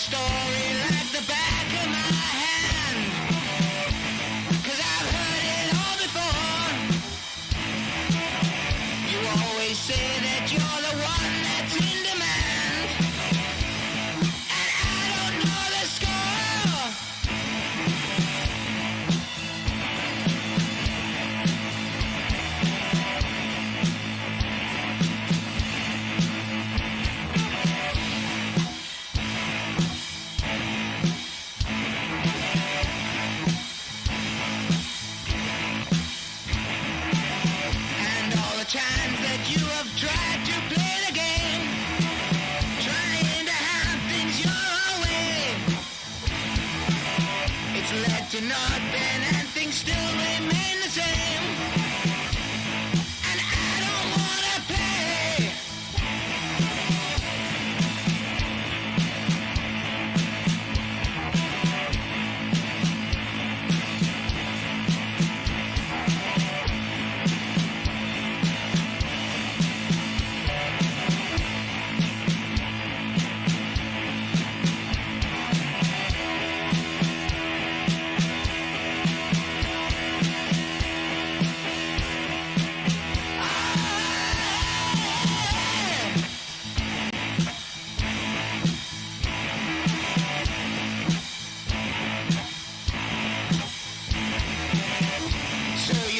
story like the back of my hand, 'cause I've heard it all before. You always say that you're the one that's in demand, and I don't know the score. Times that you have tried to play the game, trying to have things your own way. It's led to nothing and things still remain the same, and I don't wanna play.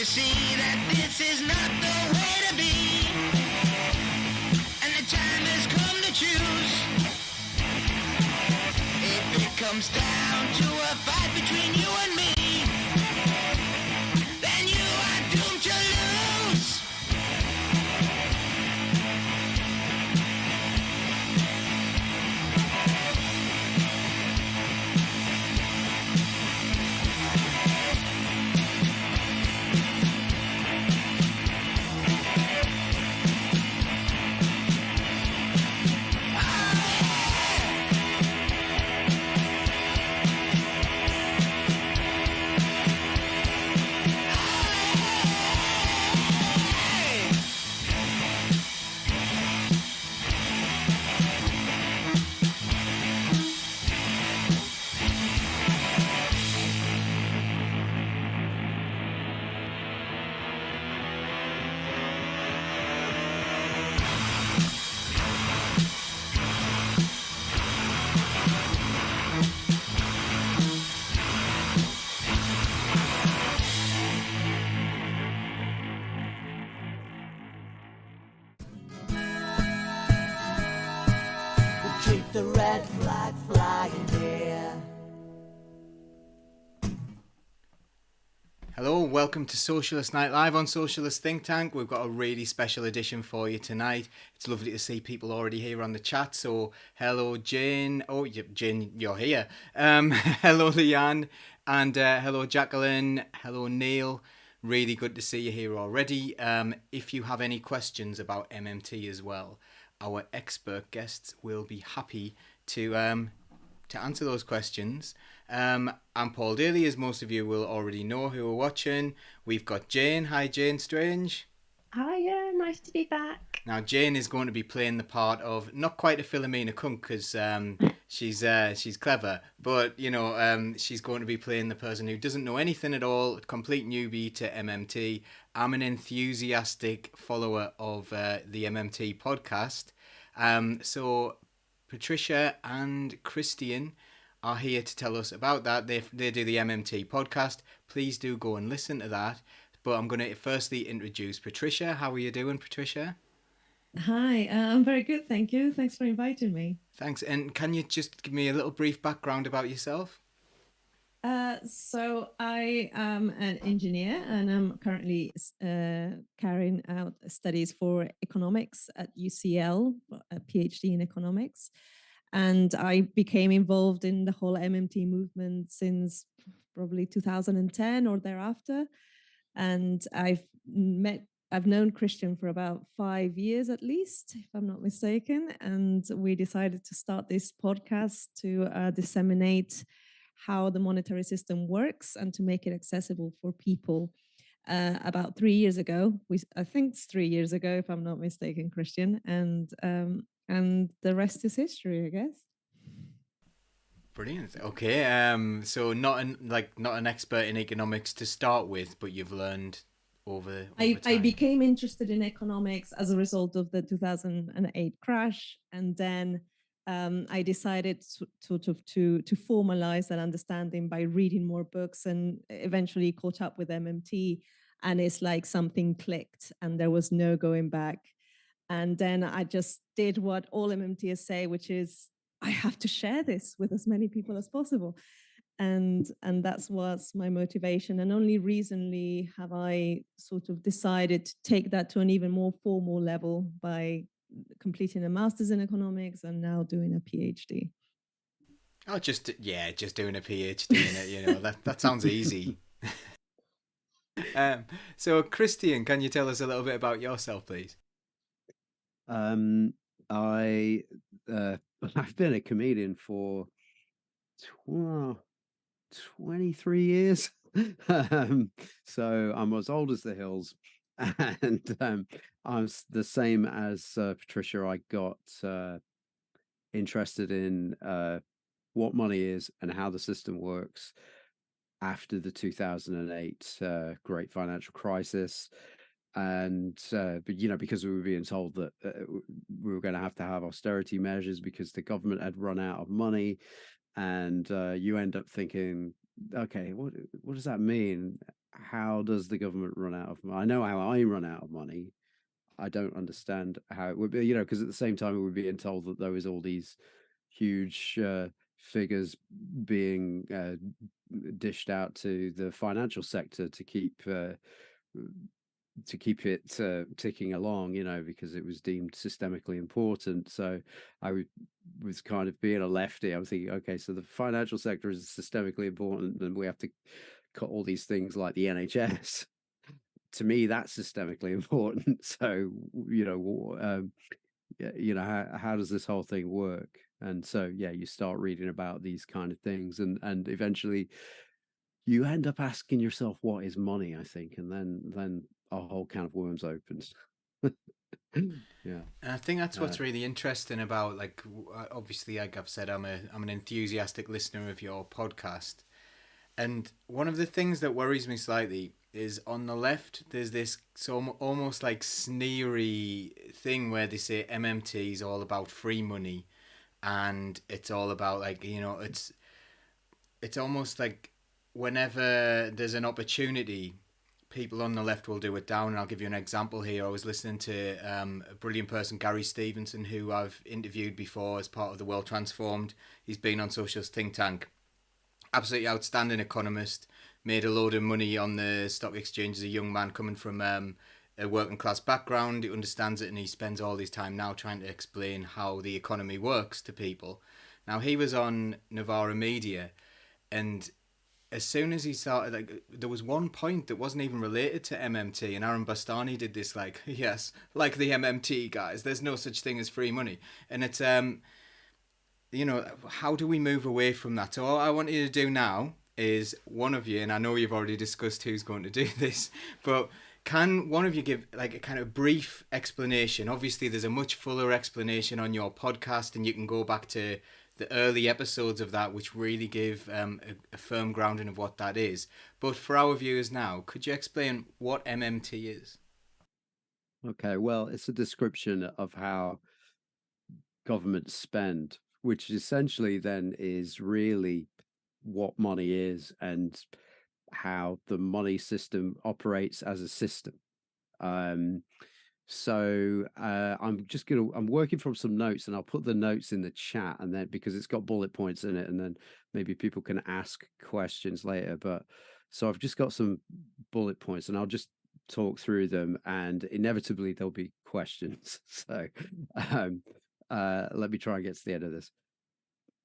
See that this is not the way to be, and the time has come to choose. If it comes down to a fight between you and me, then you are doomed to lose. Keep the red flag flying here. Hello, welcome to Socialist Night Live on Socialist Think Tank. We've got a really special edition for you tonight. It's lovely to see people already here on the chat. So, hello Jane. Oh, Jane, you're here. Hello Leanne, and hello Jacqueline. Hello Neil. Really good to see you here already. If you have any questions about MMT as well, our expert guests will be happy to answer those questions. I'm Paul Daly, as most of you will already know who are watching. We've got Jane. Hi, Jane Strange. Hiya, nice to be back. Now, Jane is going to be playing the part of not quite a Philomena Kunk because she's clever, but she's going to be playing the person who doesn't know anything at all, complete newbie to MMT. I'm an enthusiastic follower of the MMT podcast. So Patricia and Christian are here to tell us about that. They do the MMT podcast. Please do go and listen to that. But I'm going to firstly introduce Patricia. How are you doing, Patricia? Hi, I'm very good, thank you. Thanks for inviting me. Thanks. And can you just give me a little brief background about yourself? So I am an engineer and I'm currently carrying out studies for economics at UCL, a PhD in economics. And I became involved in the whole MMT movement since probably 2010 or thereafter. And I've known Christian for about 5 years at least, if I'm not mistaken. And we decided to start this podcast to disseminate how the monetary system works and to make it accessible for people. About 3 years ago, I think it's 3 years ago, if I'm not mistaken, Christian, and the rest is history, I guess. Brilliant. Okay. So not an expert in economics to start with, but you've learned over I time. became interested in economics as a result of the 2008 crash, and then I decided to formalize that understanding by reading more books, and eventually caught up with MMT. And it's like something clicked, and there was no going back. And then I just did what all MMTers say, which is I have to share this with as many people as possible. And that's what's my motivation. And only recently have I sort of decided to take that to an even more formal level by completing a master's in economics and now doing a PhD. Oh, just doing a PhD in it. That sounds easy. Um, so Christian, can you tell us a little bit about yourself, please? Um, I I've been a comedian for tw- 23 years. um, so I'm as old as the hills, and the same as Patricia. I got interested in what money is and how the system works after the 2008 great financial crisis. And but because we were being told that we were going to have austerity measures because the government had run out of money, and you end up thinking, okay, what does that mean? How does the government run out of money? I know how I run out of money. I don't understand how it would be, because at the same time we were being told that there was all these huge figures being dished out to the financial sector to keep it ticking along, because it was deemed systemically important. So was kind of being a lefty. I was thinking, okay, so the financial sector is systemically important, and we have to cut all these things like the NHS. To me, that's systemically important. So, how does this whole thing work? And so, yeah, you start reading about these kind of things, and eventually you end up asking yourself, what is money? I think, and then a whole can of worms opens. Yeah. And I think that's Uh, what's really interesting about obviously, like I've said, I'm an enthusiastic listener of your podcast, and one of the things that worries me slightly is on the left there's this almost like sneery thing where they say MMT is all about free money, and it's all about it's almost like whenever there's an opportunity, people on the left will do it down. And I'll give you an example here. I was listening to a brilliant person, Gary Stevenson, who I've interviewed before as part of the World Transformed. He's been on Socialist Think Tank. Absolutely outstanding economist. Made a load of money on the stock exchange as a young man coming from a working class background. He understands it, and he spends all his time now trying to explain how the economy works to people. Now, he was on Novara Media, and as soon as he started, like, there was one point that wasn't even related to MMT, and Aaron Bastani did this, like, yes, like the MMT guys, there's no such thing as free money. And it's how do we move away from that? So all I want you to do now is, one of you, and I know you've already discussed who's going to do this, but can one of you give like a kind of brief explanation? Obviously there's a much fuller explanation on your podcast, and you can go back to the early episodes of that, which really give a firm grounding of what that is. But for our viewers now, could you explain what MMT is? okay, well, it's a description of how governments spend, which essentially then is really what money is and how the money system operates as a system. Um, I'm working from some notes, and I'll put the notes in the chat, and then because it's got bullet points in it, and then maybe people can ask questions later. But so I've just got some bullet points, and I'll just talk through them, and inevitably there'll be questions. So um, let me try and get to the end of this.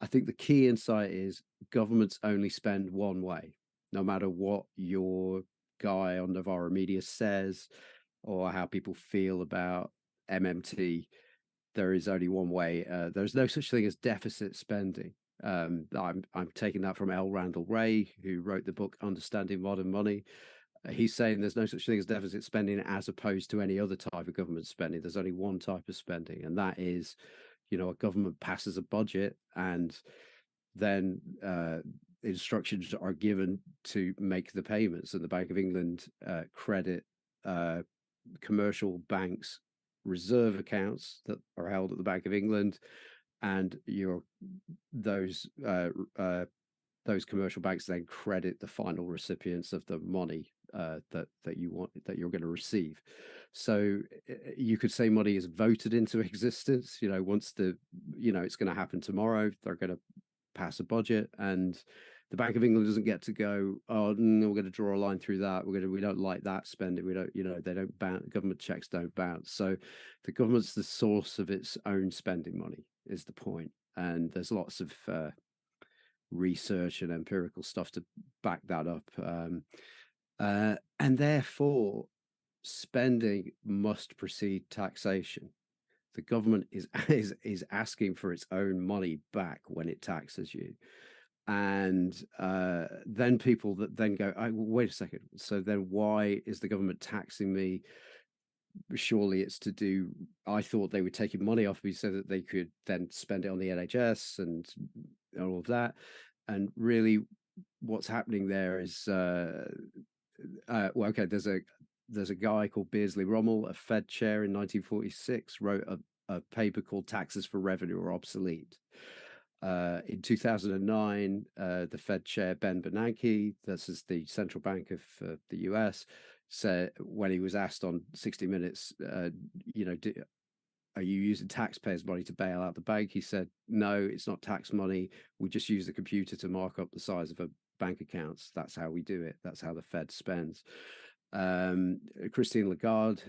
I think the key insight is governments only spend one way, no matter what your guy on Novara Media says or how people feel about MMT. There is only one way. There's no such thing as deficit spending. I'm taking that from L. Randall Ray, who wrote the book Understanding Modern Money. He's saying there's no such thing as deficit spending as opposed to any other type of government spending. There's only one type of spending, and that is, a government passes a budget, and then instructions are given to make the payments, and the Bank of England credit commercial banks' reserve accounts that are held at the Bank of England, and those commercial banks then credit the final recipients of the money that you're going to receive. So you could say money is voted into existence. Once it's going to happen tomorrow. They're going to pass a budget, and the Bank of England doesn't get to go, oh, no, we're going to draw a line through that. We don't like that spending. We don't, they don't bounce. Government checks don't bounce. So the government's the source of its own spending money is the point. And there's lots of research and empirical stuff to back that up. And therefore, spending must precede taxation. The government is asking for its own money back when it taxes you. And then people that then go, wait a second. So then why is the government taxing me? Surely it's to do, I thought they were taking money off me so that they could then spend it on the NHS and all of that. And really what's happening there is, well, okay, there's a guy called Beardsley Rommel, a Fed chair in 1946, wrote a paper called Taxes for Revenue Are Obsolete. In 2009, the Fed chair, Ben Bernanke, this is the central bank of the US, said when he was asked on 60 Minutes, are you using taxpayers' money to bail out the bank? He said, no, it's not tax money. We just use the computer to mark up the size of a bank accounts. That's how we do it. That's how the Fed spends. Christine Lagarde,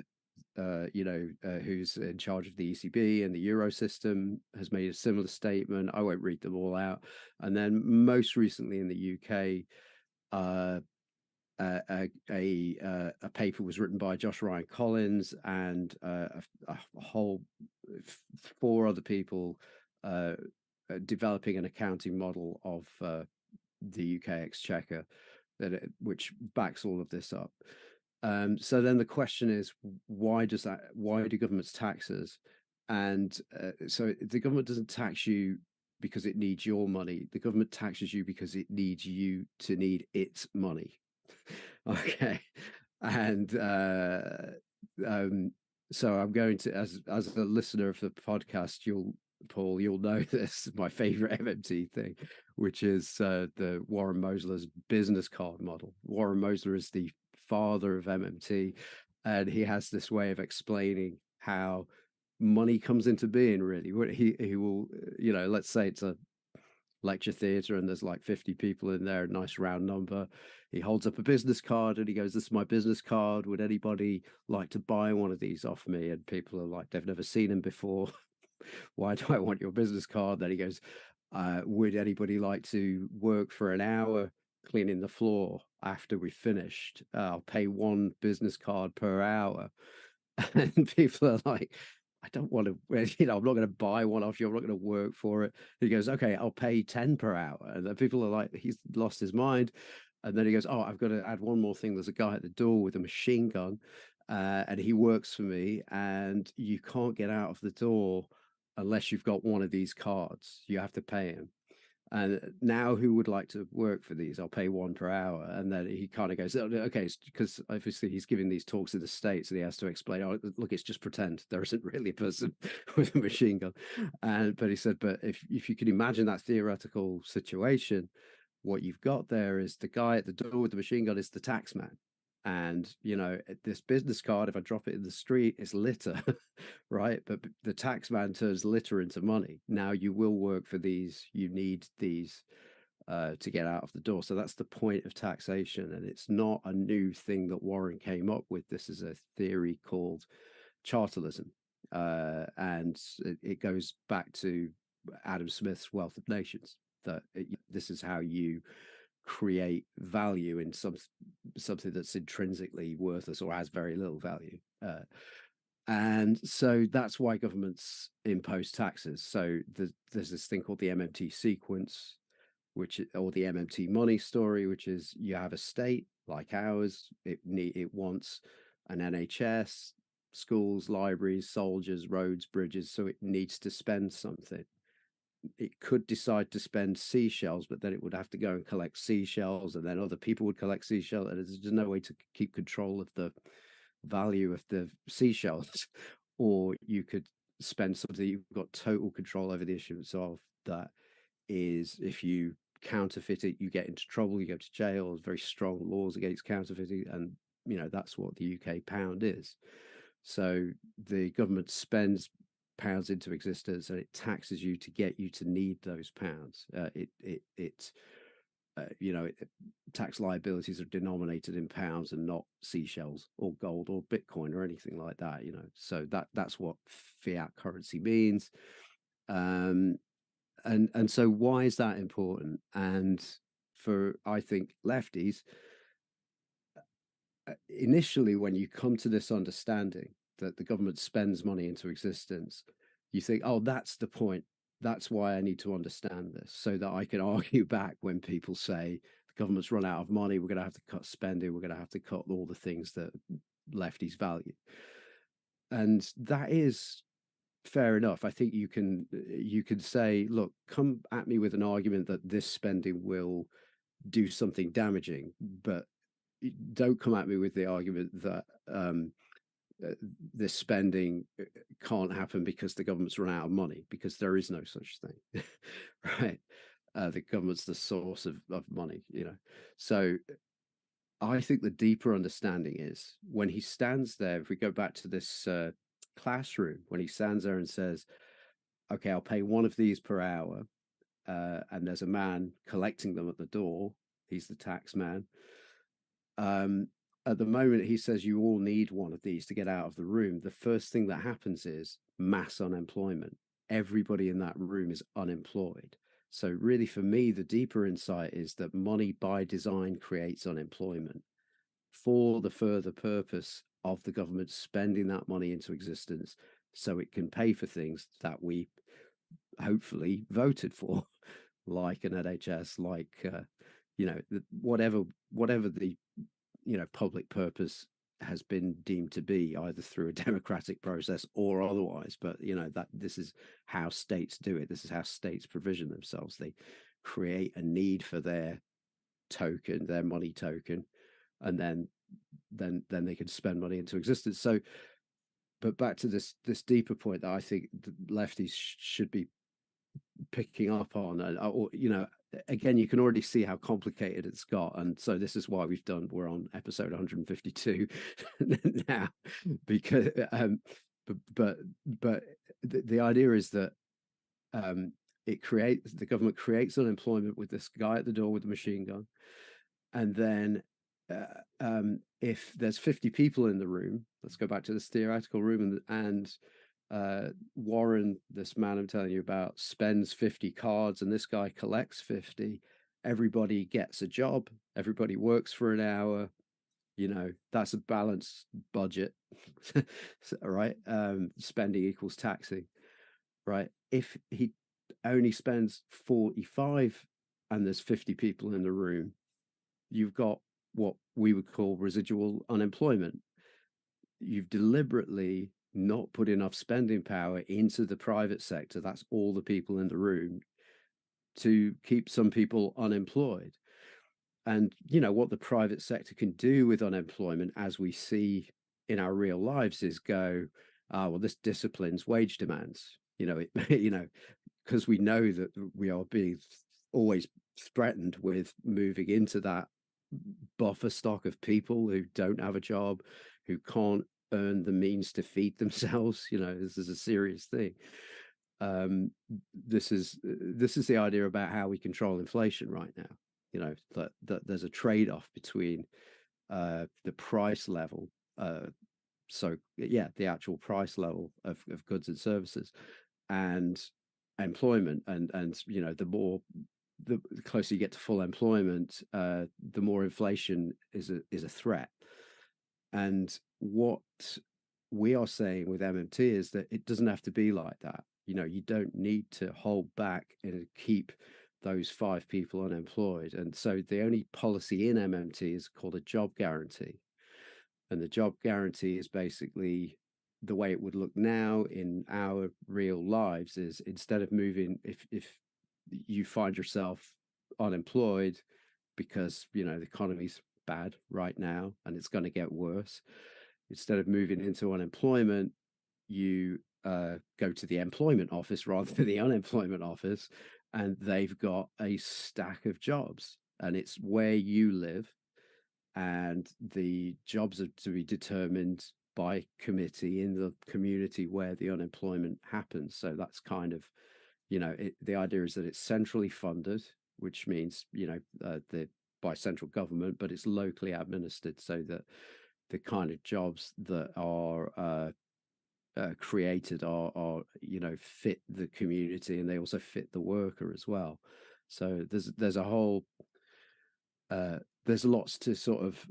who's in charge of the ECB and the Euro system, has made a similar statement. I won't read them all out. And then most recently in the UK, a paper was written by Josh Ryan Collins and a whole 4 other people developing an accounting model of the UK exchequer which backs all of this up. So then the question is, why do governments tax us? And so the government doesn't tax you because it needs your money. The government taxes you because it needs you to need its money. Okay. And so I'm going to, as a listener of the podcast, Paul, you'll know this, my favorite MMT thing, which is the Warren Mosler's business card model. Warren Mosler is the father of MMT, and he has this way of explaining how money comes into being, really. He will, let's say it's a lecture theatre and there's like 50 people in there, a nice round number. He holds up a business card and he goes, this is my business card. Would anybody like to buy one of these off me? And people are like, they've never seen him before. Why do I want your business card? Then he goes, would anybody like to work for an hour cleaning the floor after we finished? I'll pay 1 business card per hour. And people are like, I don't want to, I'm not going to buy one off you. I'm not going to work for it. He goes, okay, I'll pay 10 per hour. And then people are like, he's lost his mind. And then he goes, oh, I've got to add one more thing. There's a guy at the door with a machine gun and he works for me, and you can't get out of the door unless you've got one of these cards. You have to pay him. And now who would like to work for these? I'll pay 1 per hour. And then he kind of goes, okay, because obviously he's giving these talks in the States and he has to explain, oh, look, it's just pretend. There isn't really a person with a machine gun. But he said, but if you can imagine that theoretical situation, what you've got there is the guy at the door with the machine gun is the tax man. And, this business card, if I drop it in the street, it's litter, right? But the tax man turns litter into money. Now you will work for these. You need these to get out of the door. So that's the point of taxation. And it's not a new thing that Warren came up with. This is a theory called chartalism. And it goes back to Adam Smith's Wealth of Nations, that this is how you create value in something that's intrinsically worthless or has very little value. And so that's why governments impose taxes. So there's this thing called the MMT sequence, or the MMT money story, which is you have a state like ours. It wants an NHS, schools, libraries, soldiers, roads, bridges. So it needs to spend something. it could decide to spend seashells, but then it would have to go and collect seashells, and then other people would collect seashells, and there's just no way to keep control of the value of the seashells. Or you could spend something you've got total control over the issuance of. That is, if you counterfeit it, you get into trouble, you go to jail. There's very strong laws against counterfeiting, and that's what the UK pound is. So the government spends pounds into existence, and it taxes you to get you to need those pounds. Tax liabilities are denominated in pounds and not seashells or gold or Bitcoin or anything like that. So that's what fiat currency means. And so why is that important? And for, I think, lefties, initially, when you come to this understanding that the government spends money into existence, you think, oh, that's the point. That's why I need to understand this, so that I can argue back when people say the government's run out of money, we're going to have to cut spending, we're going to have to cut all the things that lefties value. And that is fair enough. I think you can say, look, come at me with an argument that this spending will do something damaging, but don't come at me with the argument that this spending can't happen because the government's run out of money, because there is no such thing. Right? The government's the source of money. So I think the deeper understanding is when he stands there. If we go back to this classroom, when he stands there and says, okay, I'll pay one of these per hour, and there's a man collecting them at the door, he's the tax man. At the moment he says you all need one of these to get out of the room, the first thing that happens is mass unemployment. Everybody in that room is unemployed. So really, for me, the deeper insight is that money by design creates unemployment for the further purpose of the government spending that money into existence so it can pay for things that we hopefully voted for, like an NHS, like whatever the public purpose has been deemed to be, either through a democratic process or otherwise. But that this is how states do it. This is how states provision themselves. They create a need for their token, their money token, and then they can spend money into existence. So, but back to this deeper point that I think the lefties should be picking up on, or again, you can already see how complicated it's got, and so this is why we're on episode 152 now, because but the idea is that the government creates unemployment with this guy at the door with the machine gun, and then if there's 50 people in the room, let's go back to this theoretical room, and Warren, this man I'm telling you about, spends 50 cards, and this guy collects 50. Everybody gets a job, everybody works for an hour. That's a balanced budget. Right? Spending equals taxing, right? If he only spends 45 and there's 50 people in the room, you've got what we would call residual unemployment. You've deliberately not put enough spending power into the private sector, that's all the people in the room, to keep some people unemployed. And what the private sector can do with unemployment, as we see in our real lives, is go, well, this disciplines wage demands. Because we know that we are being always threatened with moving into that buffer stock of people who don't have a job, who can't earn the means to feed themselves. This is a serious thing. This is the idea about how we control inflation right now. That there's a trade-off between the price level, the actual price level of goods and services, and employment, and the closer you get to full employment, the more inflation is a threat. And what we are saying with MMT is that it doesn't have to be like that. You don't need to hold back and keep those 5 people unemployed. And so the only policy in MMT is called a job guarantee. And the job guarantee is basically the way it would look now in our real lives is, instead of moving, if you find yourself unemployed because the economy's bad right now and it's going to get worse, instead of moving into unemployment, you go to the employment office rather than the unemployment office, and they've got a stack of jobs, and it's where you live, and the jobs are to be determined by committee in the community where the unemployment happens. So that's kind of, the idea is that it's centrally funded, which means, by central government, but it's locally administered, so that the kind of jobs that are created are fit the community, and they also fit the worker as well. So there's a whole there's lots to sort of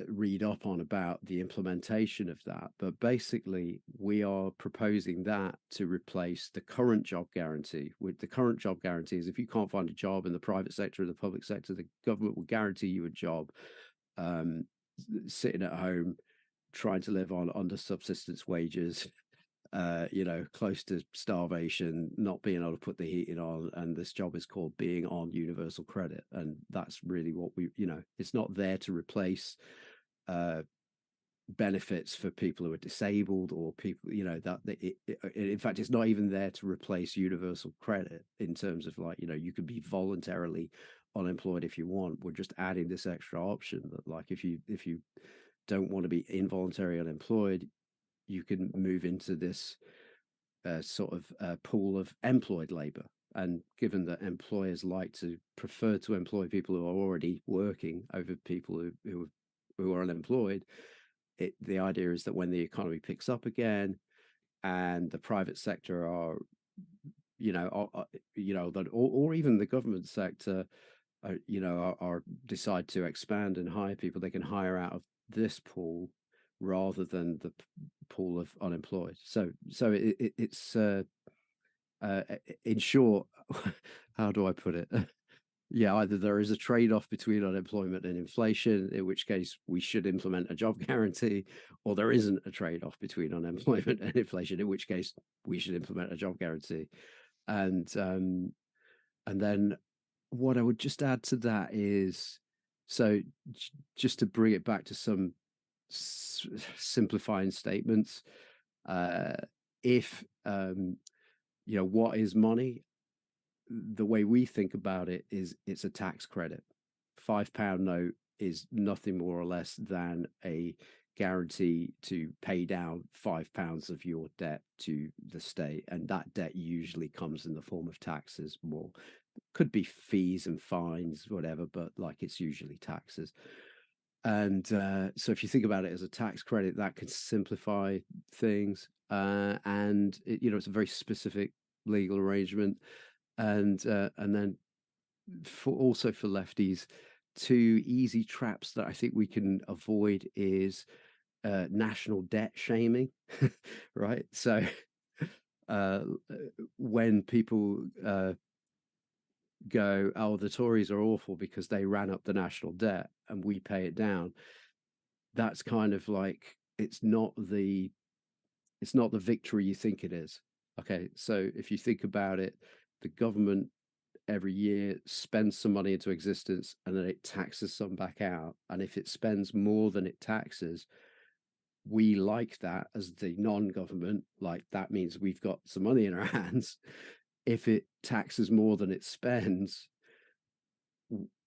read up on about the implementation of that, but basically we are proposing that to replace the current job guarantee. With the current job guarantee is, if you can't find a job in the private sector or the public sector, the government will guarantee you a job, sitting at home trying to live on under subsistence wages, close to starvation, not being able to put the heating on, and this job is called being on universal credit. And that's really what it's not there to replace benefits for people who are disabled, or people, in fact, it's not even there to replace universal credit, in terms of, like, you could be voluntarily unemployed if you want. We're just adding this extra option that, like, if you don't want to be involuntary unemployed, you can move into this sort of pool of employed labor. And given that employers like to prefer to employ people who are already working over people who are unemployed, the idea is that when the economy picks up again and the private sector are, that, or even the government sector, are decide to expand and hire people, they can hire out of this pool rather than the pool of unemployed. So it's in short, how do I put it? Yeah, either there is a trade-off between unemployment and inflation, in which case we should implement a job guarantee, or there isn't a trade-off between unemployment and inflation, in which case we should implement a job guarantee. And then what I would just add to that is, so just to bring it back to some simplifying statements, if what is money? The way we think about it is, it's a tax credit. £5 note is nothing more or less than a guarantee to pay down £5 of your debt to the state, and that debt usually comes in the form of taxes. Well, could be fees and fines, whatever, but, like, it's usually taxes. And so if you think about it as a tax credit, that can simplify things, and it's a very specific legal arrangement. And then for lefties, two easy traps that I think we can avoid is national debt shaming, right? So when people go, oh, the Tories are awful because they ran up the national debt and we pay it down, that's kind of like, it's not the victory you think it is. Okay, so if you think about it, the government every year spends some money into existence, and then it taxes some back out. And if it spends more than it taxes, we like that as the non-government, like, that means we've got some money in our hands. If it taxes more than it spends,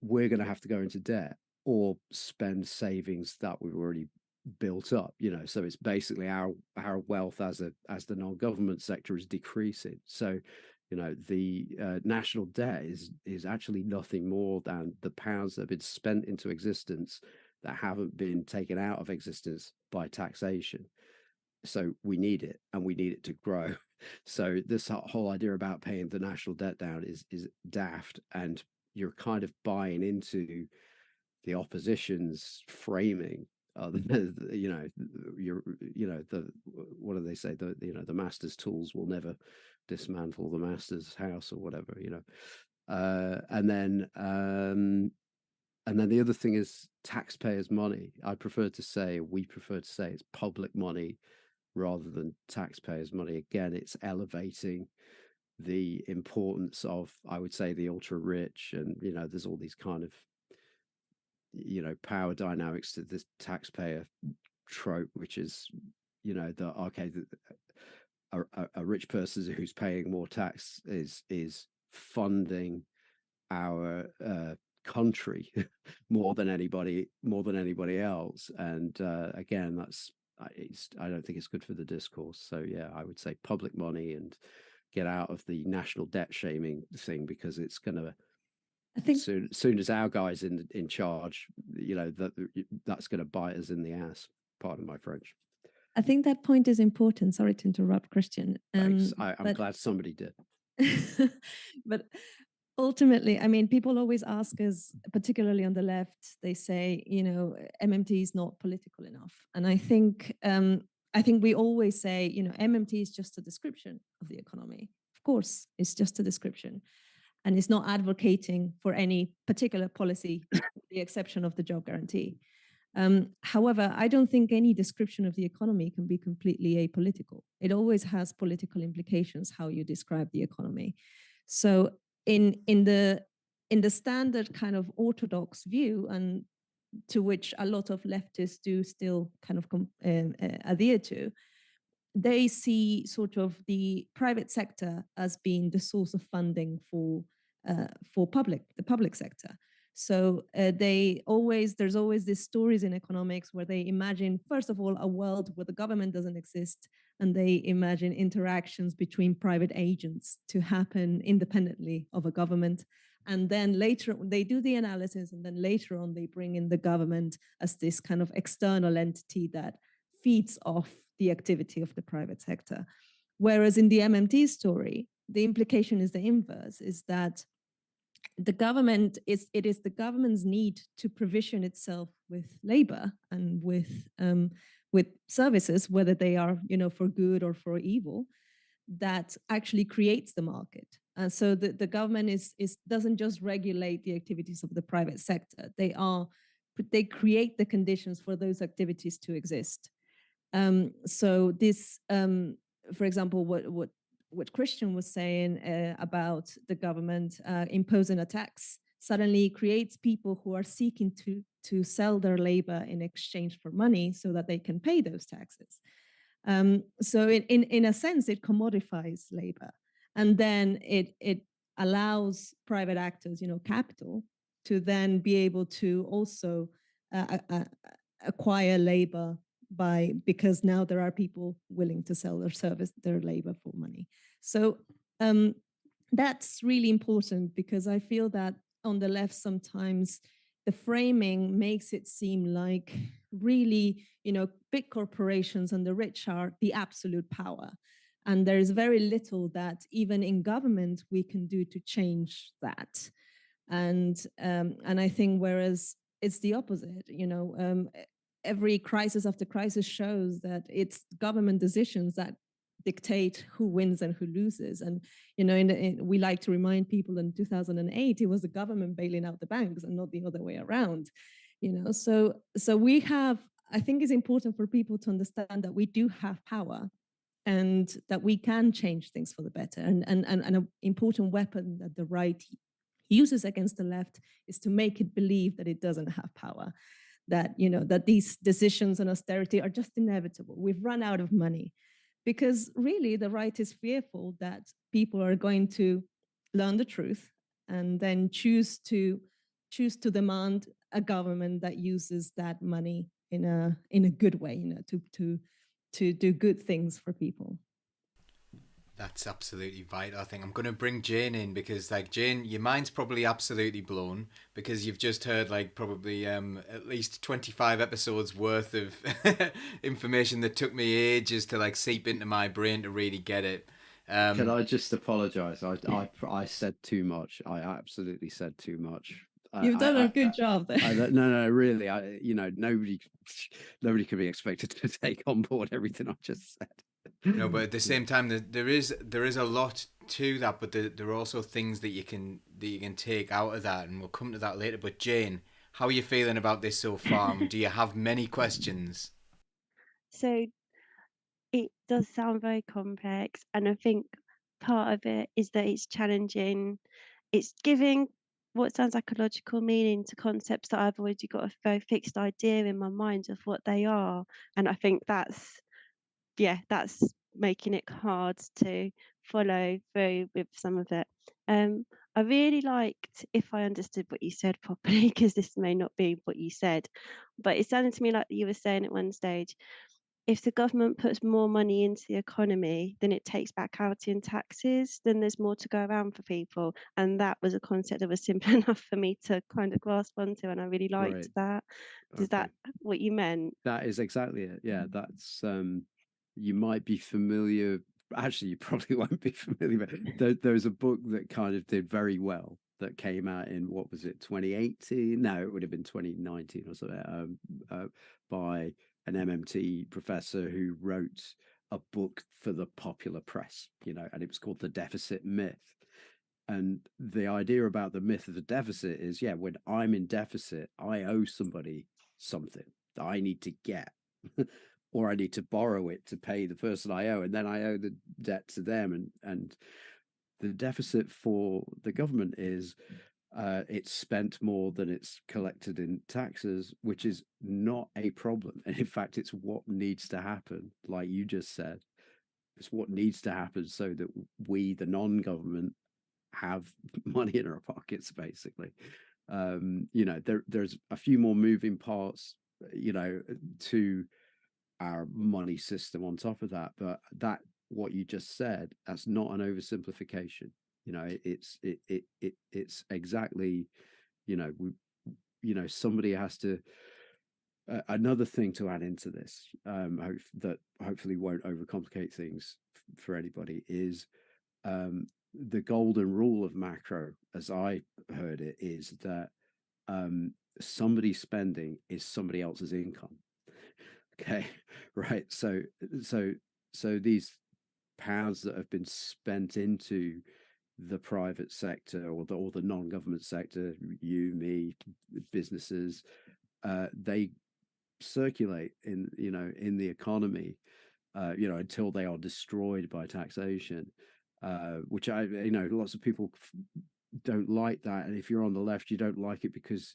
we're going to have to go into debt or spend savings that we've already built up. So it's basically our wealth as the non-government sector is decreasing. So the national debt is actually nothing more than the pounds that have been spent into existence that haven't been taken out of existence by taxation. So we need it, and we need it to grow. So this whole idea about paying the national debt down is daft, and you're kind of buying into the opposition's framing. What do they say? The master's tools will never dismantle the master's house, or whatever. And then the other thing is taxpayers' money. We prefer to say it's public money rather than taxpayers' money. Again, it's elevating the importance of, I would say, the ultra rich, and there's all these kind of power dynamics to this taxpayer trope, which is a rich person who's paying more tax is funding our country more than anybody else. And again, I don't think it's good for the discourse. So yeah, I would say public money, and get out of the national debt shaming thing, because it's going to, I think soon as our guys in charge, that's going to bite us in the ass. Pardon my French. I think that point is important. Sorry to interrupt, Christian. Thanks. I'm glad somebody did. But ultimately, I mean, people always ask us, particularly on the left, they say, MMT is not political enough. And I think we always say, MMT is just a description of the economy. Of course, it's just a description. And it's not advocating for any particular policy, with the exception of the job guarantee. However, I don't think any description of the economy can be completely apolitical. It always has political implications how you describe the economy. So in the standard kind of orthodox view, and to which a lot of leftists do still kind of adhere to, they see sort of the private sector as being the source of funding for the public sector. So there's always these stories in economics where they imagine, first of all, a world where the government doesn't exist, and they imagine interactions between private agents to happen independently of a government. And then later they do the analysis, and then later on they bring in the government as this kind of external entity that feeds off the activity of the private sector. Whereas in the MMT story, the implication is the inverse, is that it is the government's need to provision itself with labor and with services, whether they are for good or for evil, that actually creates the market. And so the government doesn't just regulate the activities of the private sector. They create the conditions for those activities to exist. So this, for example, what Christian was saying about the government imposing a tax suddenly creates people who are seeking to sell their labor in exchange for money so that they can pay those taxes. So in a sense, it commodifies labor, and then it allows private actors, capital, to then be able to also acquire labor because now there are people willing to sell their labor for money. So that's really important, because I feel that on the left sometimes the framing makes it seem like really, big corporations and the rich are the absolute power. And there is very little that even in government we can do to change that. And I think whereas it's the opposite, every crisis after crisis shows that it's government decisions that dictate who wins and who loses. And we like to remind people, in 2008 it was the government bailing out the banks and not the other way around. So we have, I think it's important for people to understand that we do have power, and that we can change things for the better. And an important weapon that the right uses against the left is to make it believe that it doesn't have power, that that these decisions on austerity are just inevitable. We've run out of money. Because really the right is fearful that people are going to learn the truth and then choose to demand a government that uses that money in a good way, to do good things for people. That's absolutely vital. I think I'm going to bring Jane in, because Jane, your mind's probably absolutely blown, because you've just heard probably at least 25 episodes worth of information that took me ages to seep into my brain to really get it. Can I just apologize? I said too much. I absolutely said too much. You've done a good job there. No, really. Nobody can be expected to take on board everything I just said. No, but at the same time, there is a lot to that, but there are also things that you can take out of that, and we'll come to that later. But Jane, how are you feeling about this so far? Do you have many questions? So it does sound very complex, and I think part of it is that it's challenging. It's giving what sounds like a logical meaning to concepts that I've already got a very fixed idea in my mind of what they are, and I think that's making it hard to follow through with some of it. I really liked, if I understood what you said properly, because this may not be what you said, but it sounded to me like you were saying at one stage, if the government puts more money into the economy than it takes back out in taxes, then there's more to go around for people. And that was a concept that was simple enough for me to kind of grasp onto, and I really liked Right. that. Is Okay. that what you meant? That is exactly it. Yeah, that's you might be familiar. Actually, you probably won't be familiar. But there's a book that kind of did very well that came out in, what was it, 2018? No, it would have been 2019 or something. By an MMT professor who wrote a book for the popular press, and it was called The Deficit Myth. And the idea about the myth of the deficit is, yeah, when I'm in deficit, I owe somebody something that I need to get, or I need to borrow it to pay the person I owe, and then I owe the debt to them. And the deficit for the government is it's spent more than it's collected in taxes, which is not a problem. And in fact, it's what needs to happen, like you just said. It's what needs to happen so that we, the non-government, have money in our pockets, basically. There's a few more moving parts, to our money system on top of that, but that, what you just said, that's not an oversimplification. It's exactly, somebody has to. Another thing to add into this, that hopefully won't overcomplicate things for anybody, is the golden rule of macro, as I heard it, is that somebody's spending is somebody else's income. Okay, right. So these pounds that have been spent into the private sector or the non-government sector, you, me, businesses, they circulate in the economy, until they are destroyed by taxation, which lots of people don't like that. And if you're on the left, you don't like it because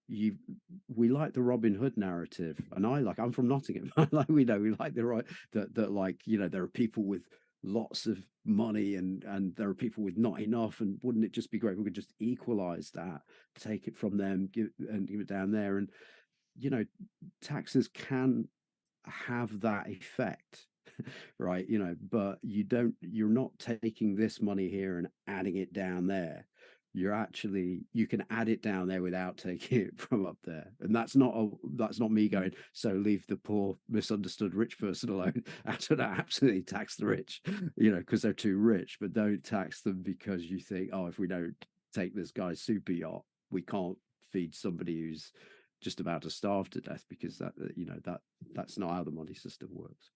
we like the Robin Hood narrative, and I'm from Nottingham. we like the right that like there are people with lots of money and there are people with not enough, and wouldn't it just be great if we could just equalize that, take it from them, give it down there. And taxes can have that effect, right? But you're not taking this money here and adding it down there. You can add it down there without taking it from up there. And that's not me going, so leave the poor misunderstood rich person alone. Absolutely tax the rich, because they're too rich, but don't tax them because you think, oh, if we don't take this guy's super yacht, we can't feed somebody who's just about to starve to death, because that's not how the money system works.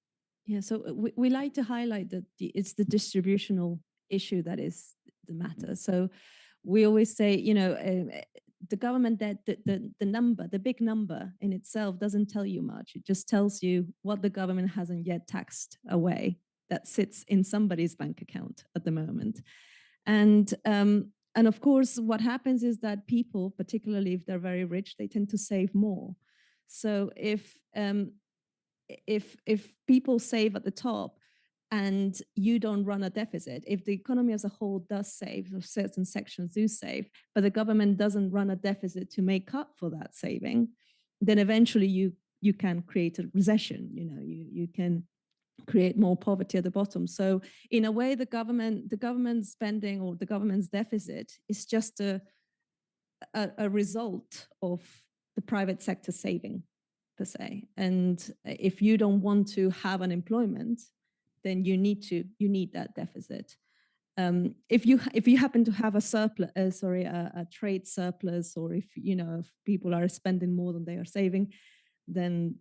Yeah, so we like to highlight that it's the distributional issue that is the matter. So we always say, the government debt, the number, the big number in itself doesn't tell you much. It just tells you what the government hasn't yet taxed away that sits in somebody's bank account at the moment. And of course, what happens is that people, particularly if they're very rich, they tend to save more. So if people save at the top and you don't run a deficit, if the economy as a whole does save, or certain sections do save, but the government doesn't run a deficit to make up for that saving, then eventually you can create a recession. You can create more poverty at the bottom. So in a way, the government spending or the government's deficit is just a result of the private sector saving, per se. And if you don't want to have unemployment, then you need that deficit. If you happen to have a surplus, a trade surplus, or if people are spending more than they are saving, then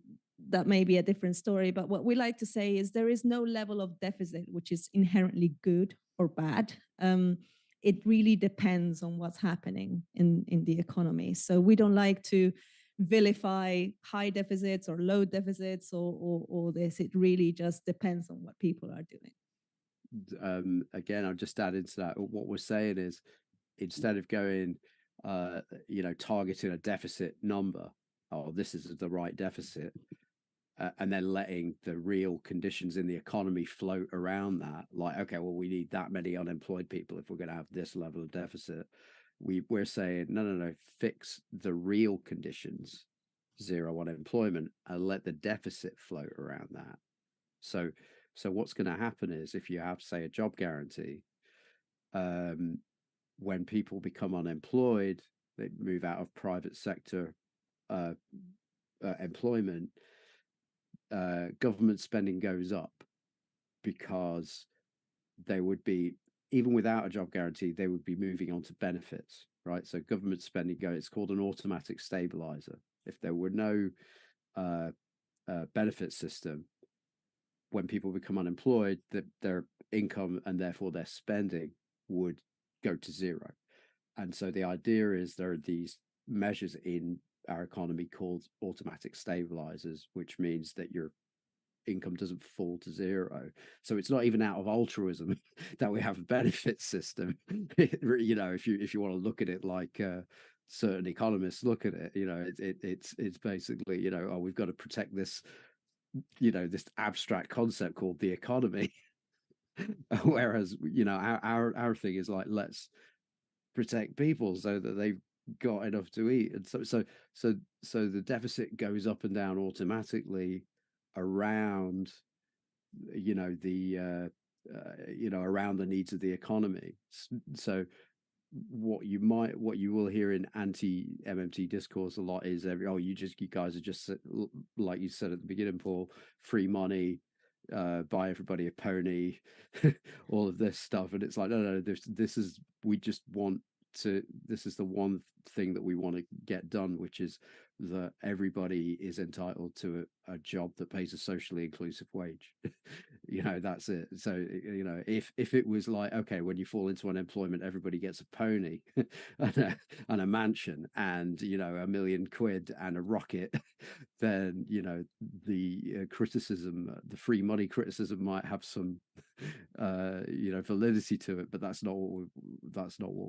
that may be a different story. But what we like to say is there is no level of deficit which is inherently good or bad. It really depends on what's happening in the economy. So we don't like to vilify high deficits or low deficits or this. It really just depends on what people are doing. Again, I'll just add into that. What we're saying is, instead of going, targeting a deficit number, oh, this is the right deficit, and then letting the real conditions in the economy float around that, like, okay, well, we need that many unemployed people if we're going to have this level of deficit. We're saying, no, fix the real conditions, zero unemployment, and let the deficit float around that. So what's going to happen is, if you have, say, a job guarantee, when people become unemployed, they move out of private sector employment, government spending goes up, because they would be, even without a job guarantee, they would be moving on to benefits, right? So government spending goes, it's called an automatic stabilizer. If there were no benefit system, when people become unemployed, their income and therefore their spending would go to zero. And so the idea is, there are these measures in our economy called automatic stabilizers, which means that your income doesn't fall to zero. So it's not even out of altruism that we have a benefit system. If you want to look at it like certain economists look at it, it's basically, oh, we've got to protect this, this abstract concept called the economy. Whereas, our thing is like, let's protect people so that they've got enough to eat. And so the deficit goes up and down automatically around, around the needs of the economy. So what you will hear in anti-MMT discourse a lot is, you guys are just, like you said at the beginning, Paul, free money, buy everybody a pony, all of this stuff. And it's like, no, this is the one thing that we want to get done, which is that everybody is entitled to a job that pays a socially inclusive wage. That's it. So, if it was like, okay, when you fall into unemployment, everybody gets a pony and a mansion and, £1 million and a rocket, then, the criticism, the free money criticism might have some, validity to it, but that's not what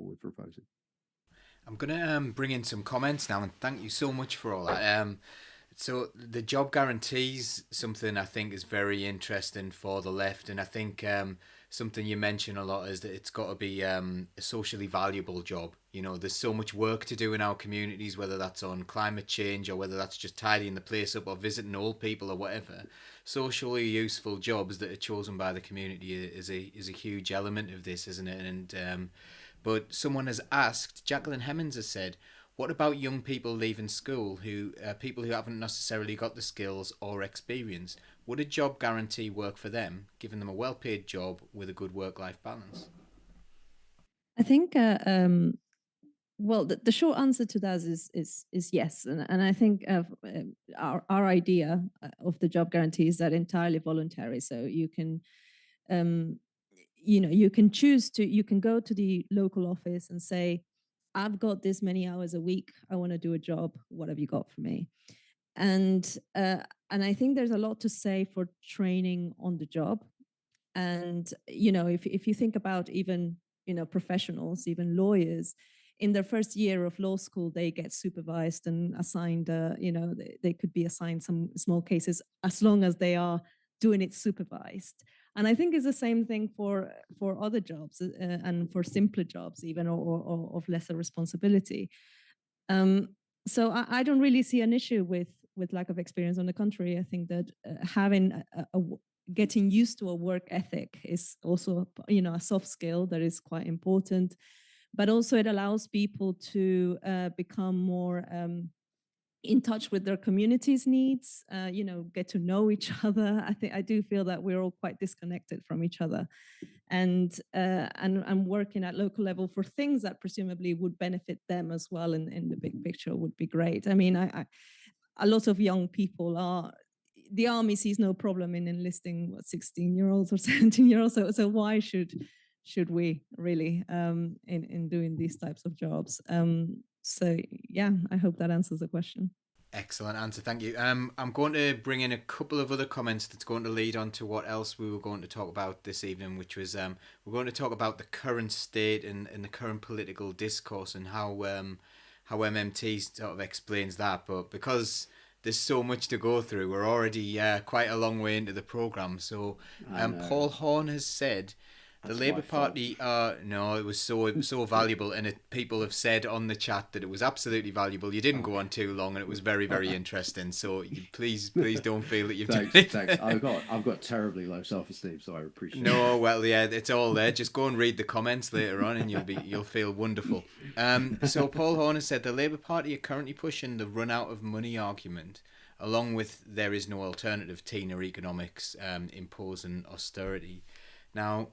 we're proposing. I'm going to bring in some comments now, and thank you so much for all that. So the job guarantees something I think is very interesting for the left, and I think something you mention a lot is that it's got to be a socially valuable job. There's so much work to do in our communities, whether that's on climate change or whether that's just tidying the place up or visiting old people or whatever. Socially useful jobs that are chosen by the community is a huge element of this, isn't it? And but someone has asked, Jacqueline Hemmings has said, what about young people leaving school, people who haven't necessarily got the skills or experience? Would a job guarantee work for them, giving them a well-paid job with a good work-life balance? I think, well, the short answer to that is yes, and I think our idea of the job guarantee is that entirely voluntary. So you can, you can choose to, you can go to the local office and say, I've got this many hours a week. I want to do a job. What have you got for me? And I think there's a lot to say for training on the job. And if you think about even professionals, even lawyers, in their first year of law school, they get supervised and assigned. They could be assigned some small cases as long as they are doing it supervised. And I think it's the same thing for other jobs and for simpler jobs, even or of lesser responsibility. So I don't really see an issue with lack of experience. On the contrary, I think that having getting used to a work ethic is also a soft skill that is quite important. But also it allows people to become more in touch with their community's needs, get to know each other. I do feel that we're all quite disconnected from each other, and working at local level for things that presumably would benefit them as well in the big picture would be great. I mean, a lot of young people the army sees no problem in enlisting 16-year-olds or 17-year-olds. So why should we really in doing these types of jobs? So yeah, I hope that answers the question. Excellent answer, thank you. I'm going to bring in a couple of other comments that's going to lead on to what else we were going to talk about this evening, which was we're going to talk about the current state and the current political discourse and how MMT sort of explains that. But because there's so much to go through, we're already quite a long way into the program. So I know. Paul Horn has said the That's Labour my fault. Party are no, it was so valuable, and people have said on the chat that it was absolutely valuable. You didn't go on too long, and it was very interesting. So please don't feel that you've done Thanks, it. thanks. I've got terribly low self-esteem, so I appreciate it. No, well, yeah, it's all there. Just go and read the comments later on, and you'll feel wonderful. So Paul Horner said the Labour Party are currently pushing the run out of money argument, along with there is no alternative Tina economics imposing austerity. Now,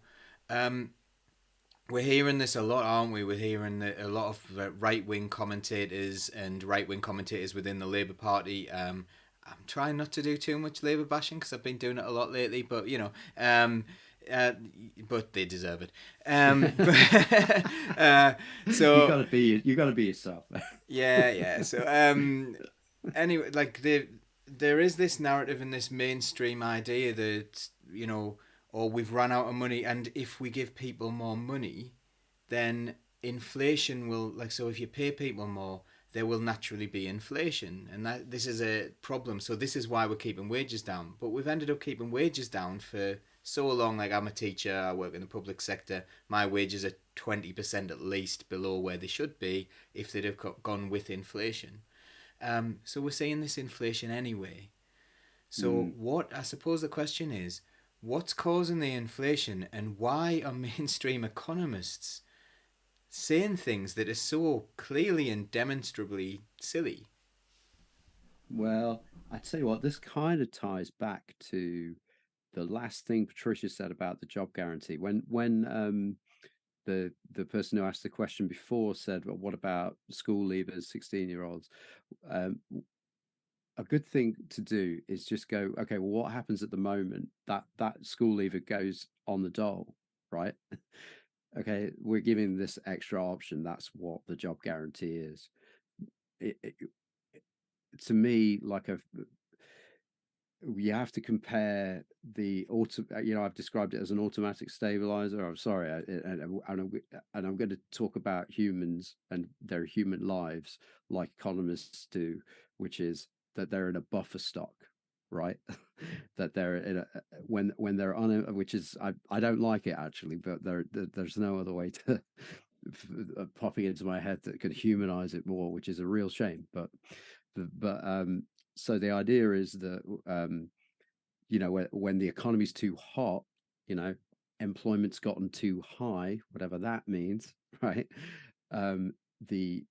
we're hearing this a lot, aren't we? We're hearing that a lot of right-wing commentators and right-wing commentators within the Labour Party. I'm trying not to do too much Labour bashing because I've been doing it a lot lately, but but they deserve it. So you gotta be yourself. yeah. So anyway, like there is this narrative and this mainstream idea that or we've run out of money, and if we give people more money, then inflation will so if you pay people more, there will naturally be inflation, and that this is a problem. So this is why we're keeping wages down. But we've ended up keeping wages down for so long. Like, I'm a teacher, I work in the public sector. My wages are 20% at least below where they should be if they'd have gone with inflation. So we're seeing this inflation anyway. So what I suppose the question is, what's causing the inflation, and why are mainstream economists saying things that are so clearly and demonstrably silly? Well, I tell you what, this kind of ties back to the last thing Patricia said about the job guarantee. When the person who asked the question before said, well, what about school leavers, 16-year-olds? A good thing to do is just go, okay, well, what happens at the moment? That school leaver goes on the dole, right? Okay, we're giving this extra option. That's what the job guarantee is. It, to me, you have to compare the I've described it as an automatic stabilizer. I'm sorry, and I'm going to talk about humans and their human lives like economists do, which is that they're in a buffer stock, right? That they're in a when they're on it, which is I don't like it actually, but there's no other way to popping into my head that can humanize it more, which is a real shame. But so the idea is that when the economy's too hot, employment's gotten too high, whatever that means, right? The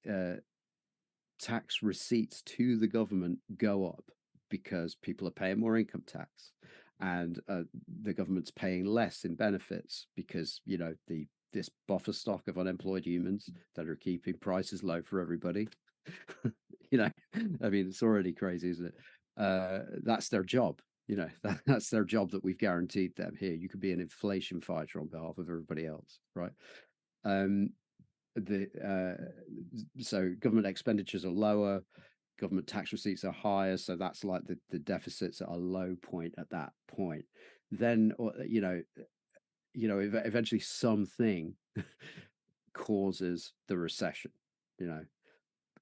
tax receipts to the government go up because people are paying more income tax, and the government's paying less in benefits because this buffer stock of unemployed humans that are keeping prices low for everybody. I mean, it's already crazy, isn't it? That's their job. That's their job that we've guaranteed them. Here, you could be an inflation fighter on behalf of everybody else, right? So government expenditures are lower, government tax receipts are higher, so that's like the deficits at a low point at that point. Then eventually something causes the recession.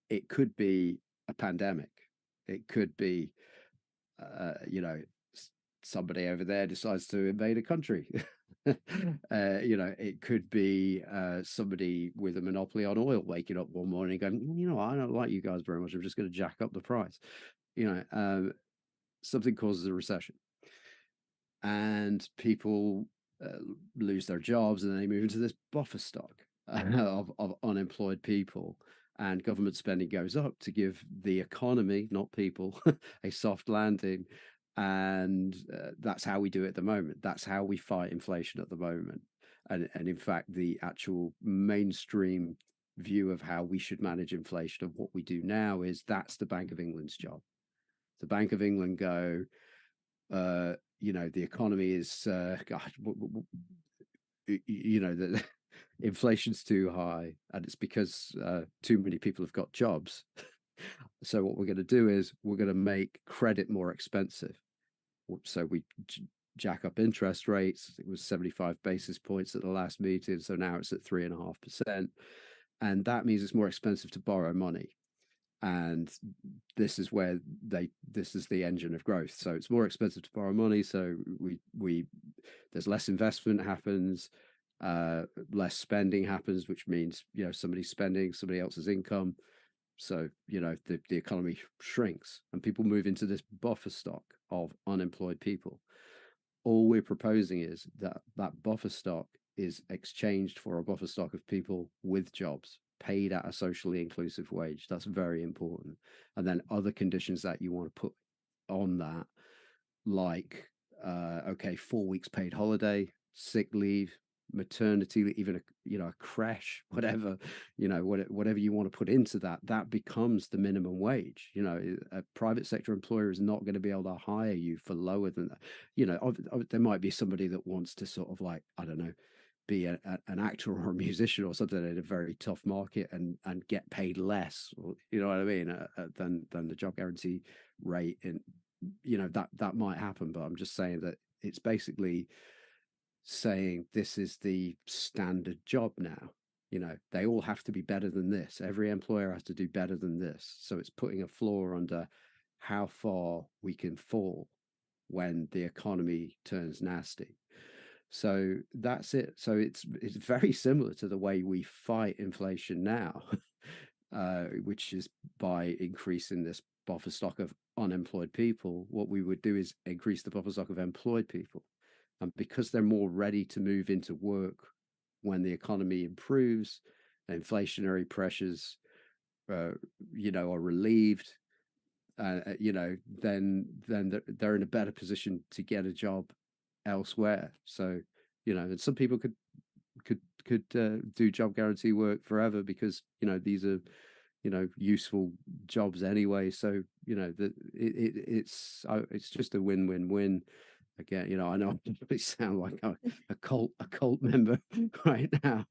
It could be a pandemic, it could be somebody over there decides to invade a country. It could be somebody with a monopoly on oil waking up one morning going, I don't like you guys very much, I'm just going to jack up the price. Something causes a recession, and people lose their jobs, and then they move into this buffer stock of unemployed people, and government spending goes up to give the economy, not people, a soft landing. And that's how we do it at the moment. That's how we fight inflation at the moment. And in fact, the actual mainstream view of how we should manage inflation of what we do now is that's the Bank of England's job. The Bank of England go, the economy is, the inflation's too high, and it's because too many people have got jobs. So what we're going to do is we're going to make credit more expensive. So we jack up interest rates. It was 75 basis points at the last meeting, so now it's at 3.5%, and that means it's more expensive to borrow money. And this is where this is the engine of growth. So it's more expensive to borrow money. So we there's less investment happens, less spending happens, which means, you know, somebody's spending somebody else's income. So, you know, the economy shrinks and people move into this buffer stock of unemployed people. All we're proposing is that that buffer stock is exchanged for a buffer stock of people with jobs paid at a socially inclusive wage. That's very important. And then other conditions that you want to put on that, like, okay, 4 weeks paid holiday, sick leave, maternity leave, even a creche, whatever, whatever you want to put into that, that becomes the minimum wage. A private sector employer is not going to be able to hire you for lower than that. There might be somebody that wants to sort of, like, I don't know, be an actor or a musician or something in a very tough market and get paid less, or you know what I mean, than the job guarantee rate. And that might happen, but I'm just saying that it's basically saying this is the standard job now. They all have to be better than this. Every employer has to do better than this. So it's putting a floor under how far we can fall when the economy turns nasty. So that's it. So it's very similar to the way we fight inflation now, which is by increasing this buffer stock of unemployed people. What we would do is increase the buffer stock of employed people. And because they're more ready to move into work when the economy improves, inflationary pressures, are relieved, then they're in a better position to get a job elsewhere. So, and some people could do job guarantee work forever because these are useful jobs anyway. So it's just a win-win-win. Again, I know I sound like a cult member right now,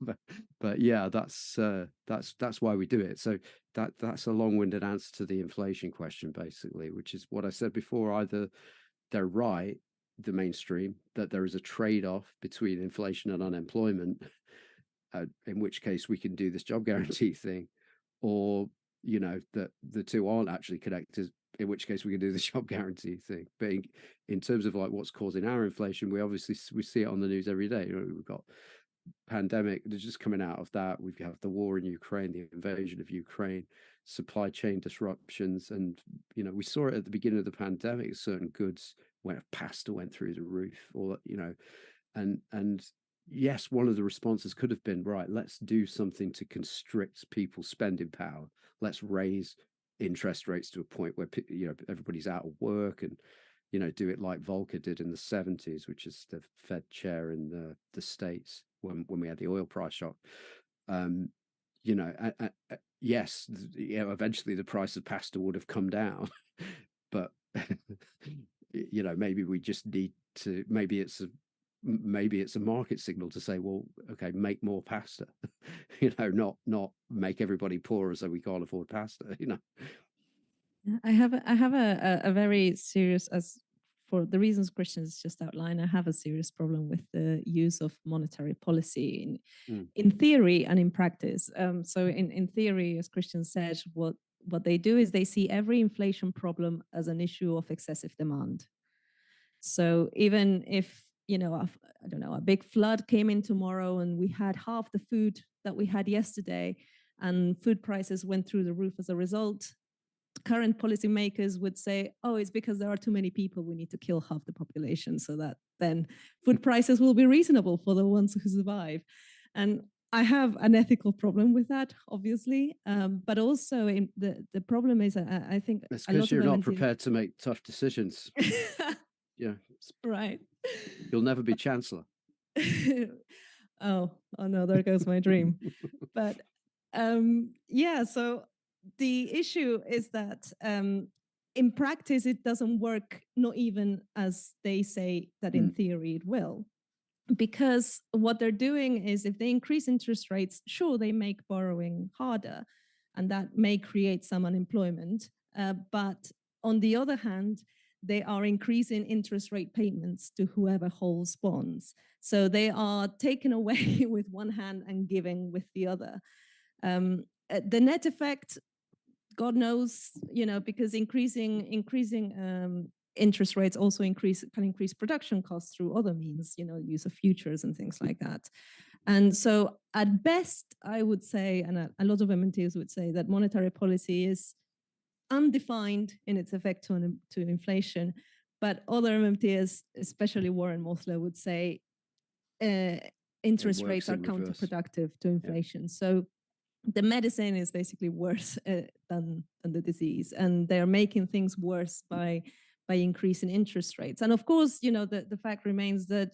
but yeah, that's why we do it. So that's a long-winded answer to the inflation question, basically, which is what I said before. Either they're right, the mainstream, that there is a trade-off between inflation and unemployment, in which case we can do this job guarantee thing, or that the two aren't actually connected, in which case we can do the job guarantee thing. But in terms of like what's causing our inflation, we see it on the news every day. We've got pandemic, they're just coming out of that. We have the war in Ukraine, the invasion of Ukraine, supply chain disruptions, and we saw it at the beginning of the pandemic. Certain goods, when pasta went through the roof, or and yes, one of the responses could have been, right, let's do something to constrict people's spending power. Let's raise interest rates to a point where everybody's out of work, and do it like Volcker did in the 70s, which is the Fed chair in the States when we had the oil price shock. Yes, eventually the price of pasta would have come down, but maybe we just need to. Maybe it's a market signal to say, well, okay, make more pasta. Not make everybody poorer so we can't afford pasta. I have a very serious, as for the reasons Christian's just outlined, I have a serious problem with the use of monetary policy in theory and in practice. So in theory, as Christian said, what they do is they see every inflation problem as an issue of excessive demand. So even if I don't know, a big flood came in tomorrow and we had half the food that we had yesterday, and food prices went through the roof as a result, current policymakers would say, oh, it's because there are too many people, we need to kill half the population so that then food prices will be reasonable for the ones who survive. And I have an ethical problem with that, obviously, but also the problem is, I think it's because you're not prepared to make tough decisions. Yeah, right. You'll never be chancellor. oh no, there goes my dream. But yeah, so the issue is that in practice it doesn't work, not even as they say that in theory it will. Because what they're doing is, if they increase interest rates, sure, they make borrowing harder. and that may create some unemployment. But on the other hand, they are increasing interest rate payments to whoever holds bonds. So they are taken away with one hand and giving with the other. The net effect, God knows, because increasing interest rates also can increase production costs through other means, use of futures and things like that. And so at best, I would say, and a lot of MMTs would say, that monetary policy is undefined in its effect to inflation. But other MMTs, especially Warren Mosler, would say interest rates are counterproductive to inflation. Yeah. So the medicine is basically worse than the disease, and they're making things worse by increasing interest rates. And of course, the fact remains that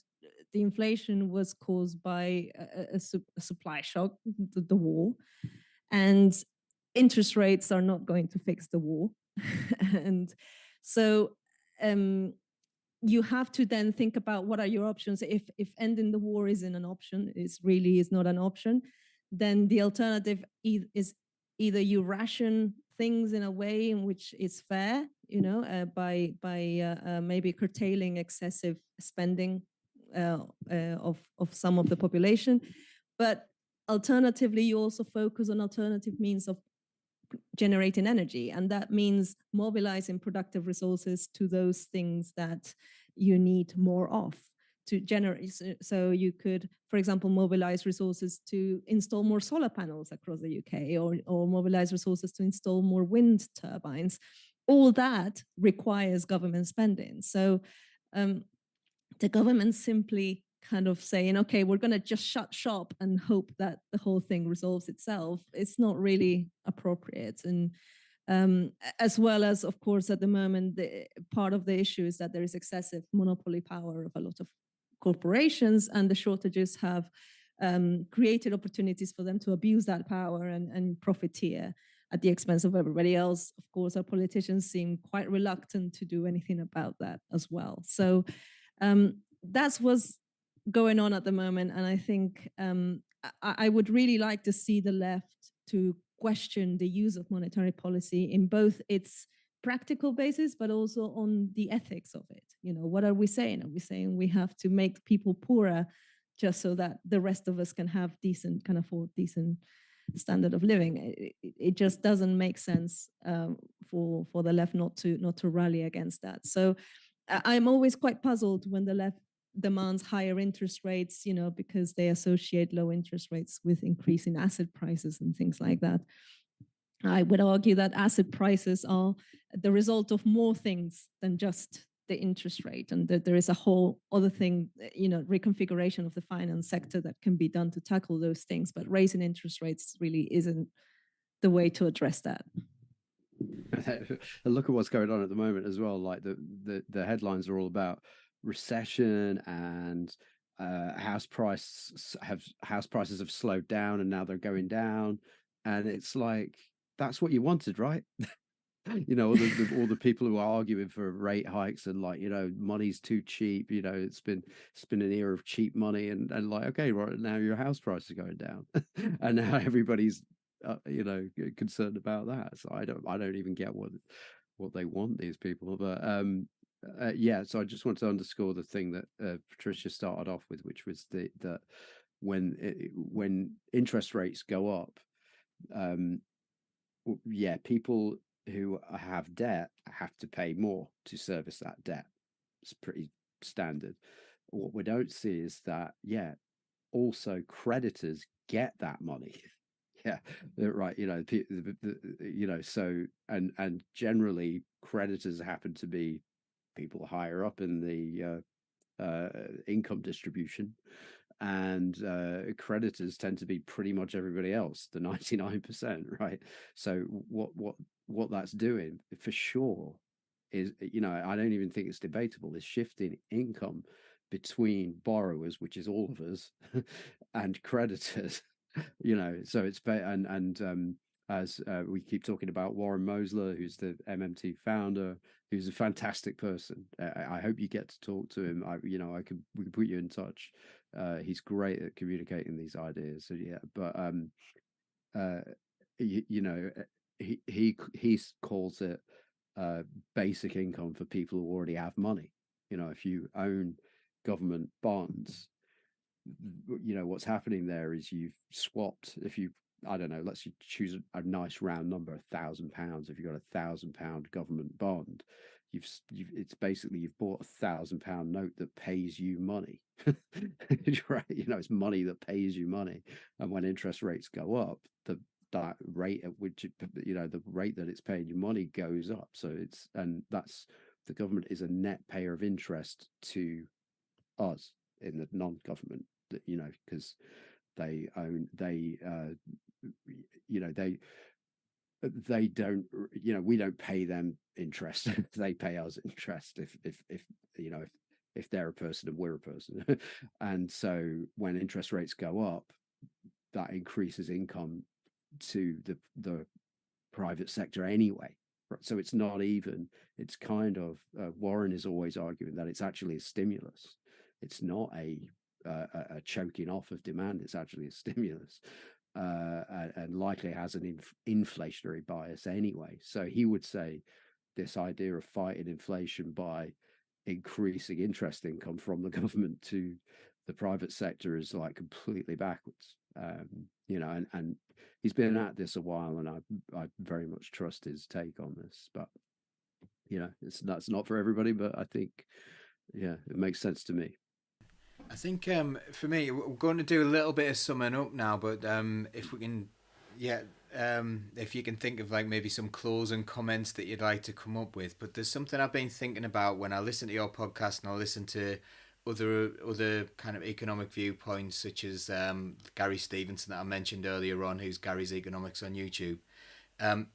the inflation was caused by a supply shock, the war, and interest rates are not going to fix the war. And so you have to then think about what are your options. If ending the war isn't an option, is not an option, then the alternative is either you ration things in a way in which is fair, by maybe curtailing excessive spending of some of the population, but alternatively, you also focus on alternative means of generating energy, and that means mobilizing productive resources to those things that you need more of to generate. So you could, for example, mobilize resources to install more solar panels across the UK, or mobilize resources to install more wind turbines. All that requires government spending. So the government simply kind of saying, okay, we're going to just shut shop and hope that the whole thing resolves itself, it's not really appropriate. And as well as, of course, at the moment, part of the issue is that there is excessive monopoly power of a lot of corporations, and the shortages have created opportunities for them to abuse that power and profiteer at the expense of everybody else. Of course, our politicians seem quite reluctant to do anything about that as well. So that's what's going on at the moment. And I think I would really like to see the left to question the use of monetary policy in both its practical basis, but also on the ethics of it. What are we saying? Are we saying we have to make people poorer just so that the rest of us can afford decent standard of living? It just doesn't make sense for the left not to rally against that. So I'm always quite puzzled when the left demands higher interest rates, because they associate low interest rates with increasing asset prices and things like that. I would argue that asset prices are the result of more things than just the interest rate, and that there is a whole other thing, reconfiguration of the finance sector that can be done to tackle those things. But raising interest rates really isn't the way to address that. Look at what's going on at the moment as well. Like the headlines are all about recession, and house prices have slowed down, and now they're going down, and it's like, that's what you wanted, right? All the people who are arguing for rate hikes and money's too cheap. It's been an era of cheap money, and like, okay, right now your house price is going down, and now everybody's concerned about that. So I don't even get what they want, these people. But so I just want to underscore the thing that Patricia started off with, which was that when interest rates go up, people who have debt have to pay more to service that debt. It's pretty standard. What we don't see is that also creditors get that money. Right. So and generally creditors happen to be people higher up in the income distribution, and creditors tend to be pretty much everybody else, the 99%, right? So what that's doing for sure is, I don't even think it's debatable, is shifting income between borrowers, which is all of us, and creditors. So it's and as we keep talking about Warren Mosler, who's the MMT founder, who's a fantastic person. I hope you get to talk to him. We can put you in touch. He's great at communicating these ideas. So but you know, he calls it basic income for people who already have money. You know, if you own government bonds, you know what's happening there is you've swapped. If you, I don't know, let's choose a nice round number, £1,000. If you've got £1,000 government bond, you've it's basically you've bought £1,000 note that pays you money. Right, you know, it's money that pays you money, and when interest rates go up, that rate at which you know, the rate that it's paying you money goes up. So it's, and that's, the government is a net payer of interest to us in the non-government, you know, because they own, you know, they don't, you know, we don't pay them interest. They pay us interest if you know, if they're a person and we're a person. And so when interest rates go up, that increases income to the private sector anyway. So it's not even, it's kind of, Warren is always arguing that it's actually a stimulus. It's not a choking off of demand. It's actually a stimulus, and likely has an inflationary bias anyway. So he would say this idea of fighting inflation by increasing interest income from the government to the private sector is like completely backwards. You know, and he's been at this a while, and I very much trust his take on this. But you know, that's not for everybody. But I think, yeah, it makes sense to me. I think for me, we're going to do a little bit of summing up now, but if we can, yeah, if you can think of like maybe some closing comments that you'd like to come up with. But there's something I've been thinking about when I listen to your podcast and I listen to other kind of economic viewpoints, such as Gary Stevenson that I mentioned earlier on, who's Gary's Economics on YouTube. Um,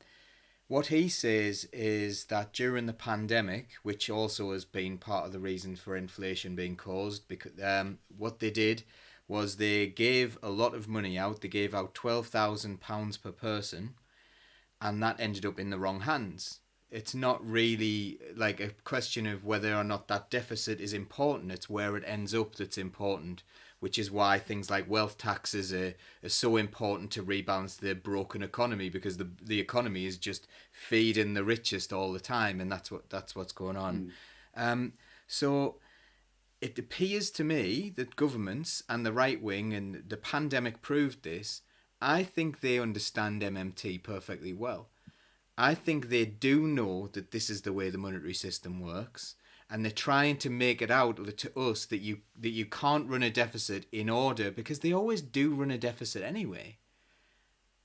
what he says is that during the pandemic, which also has been part of the reason for inflation being caused, because what they did was they gave a lot of money out. They gave out £12,000 per person, and that ended up in the wrong hands. It's not really like a question of whether or not that deficit is important. It's where it ends up that's important, which is why things like wealth taxes are so important to rebalance the broken economy, because the economy is just feeding the richest all the time, and that's what's going on. So it appears to me that governments and the right wing, and the pandemic proved this, I think they understand MMT perfectly well. I think they do know that this is the way the monetary system works, and they're trying to make it out to us that you can't run a deficit in order, because they always do run a deficit anyway.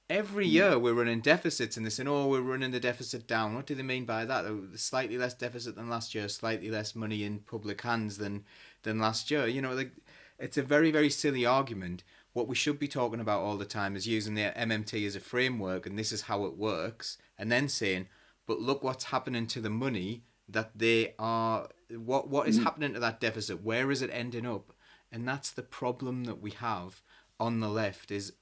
Every year we're running deficits, and they say, "Oh, we're running the deficit down." What do they mean by that? Slightly less deficit than last year, slightly less money in public hands than last year. You know, like, it's a very, very silly argument. What we should be talking about all the time is using the MMT as a framework, and this is how it works, and then saying, "But look what's happening to the money that they are. What is happening to that deficit? Where is it ending up?" And that's the problem that we have on the left. Is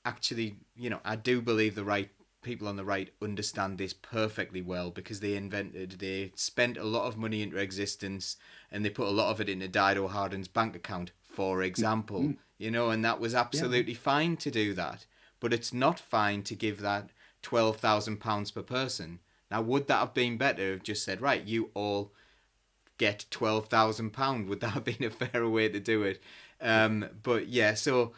actually, you know, I do believe the right people on the right understand this perfectly well, because they spent a lot of money into existence, and they put a lot of it into Dido Harden's bank account, for example, you know, and that was absolutely fine to do that. But it's not fine to give that £12,000 per person. Now, would that have been better if just said, right, you all get £12,000? Would that have been a fairer way to do it? But yeah, so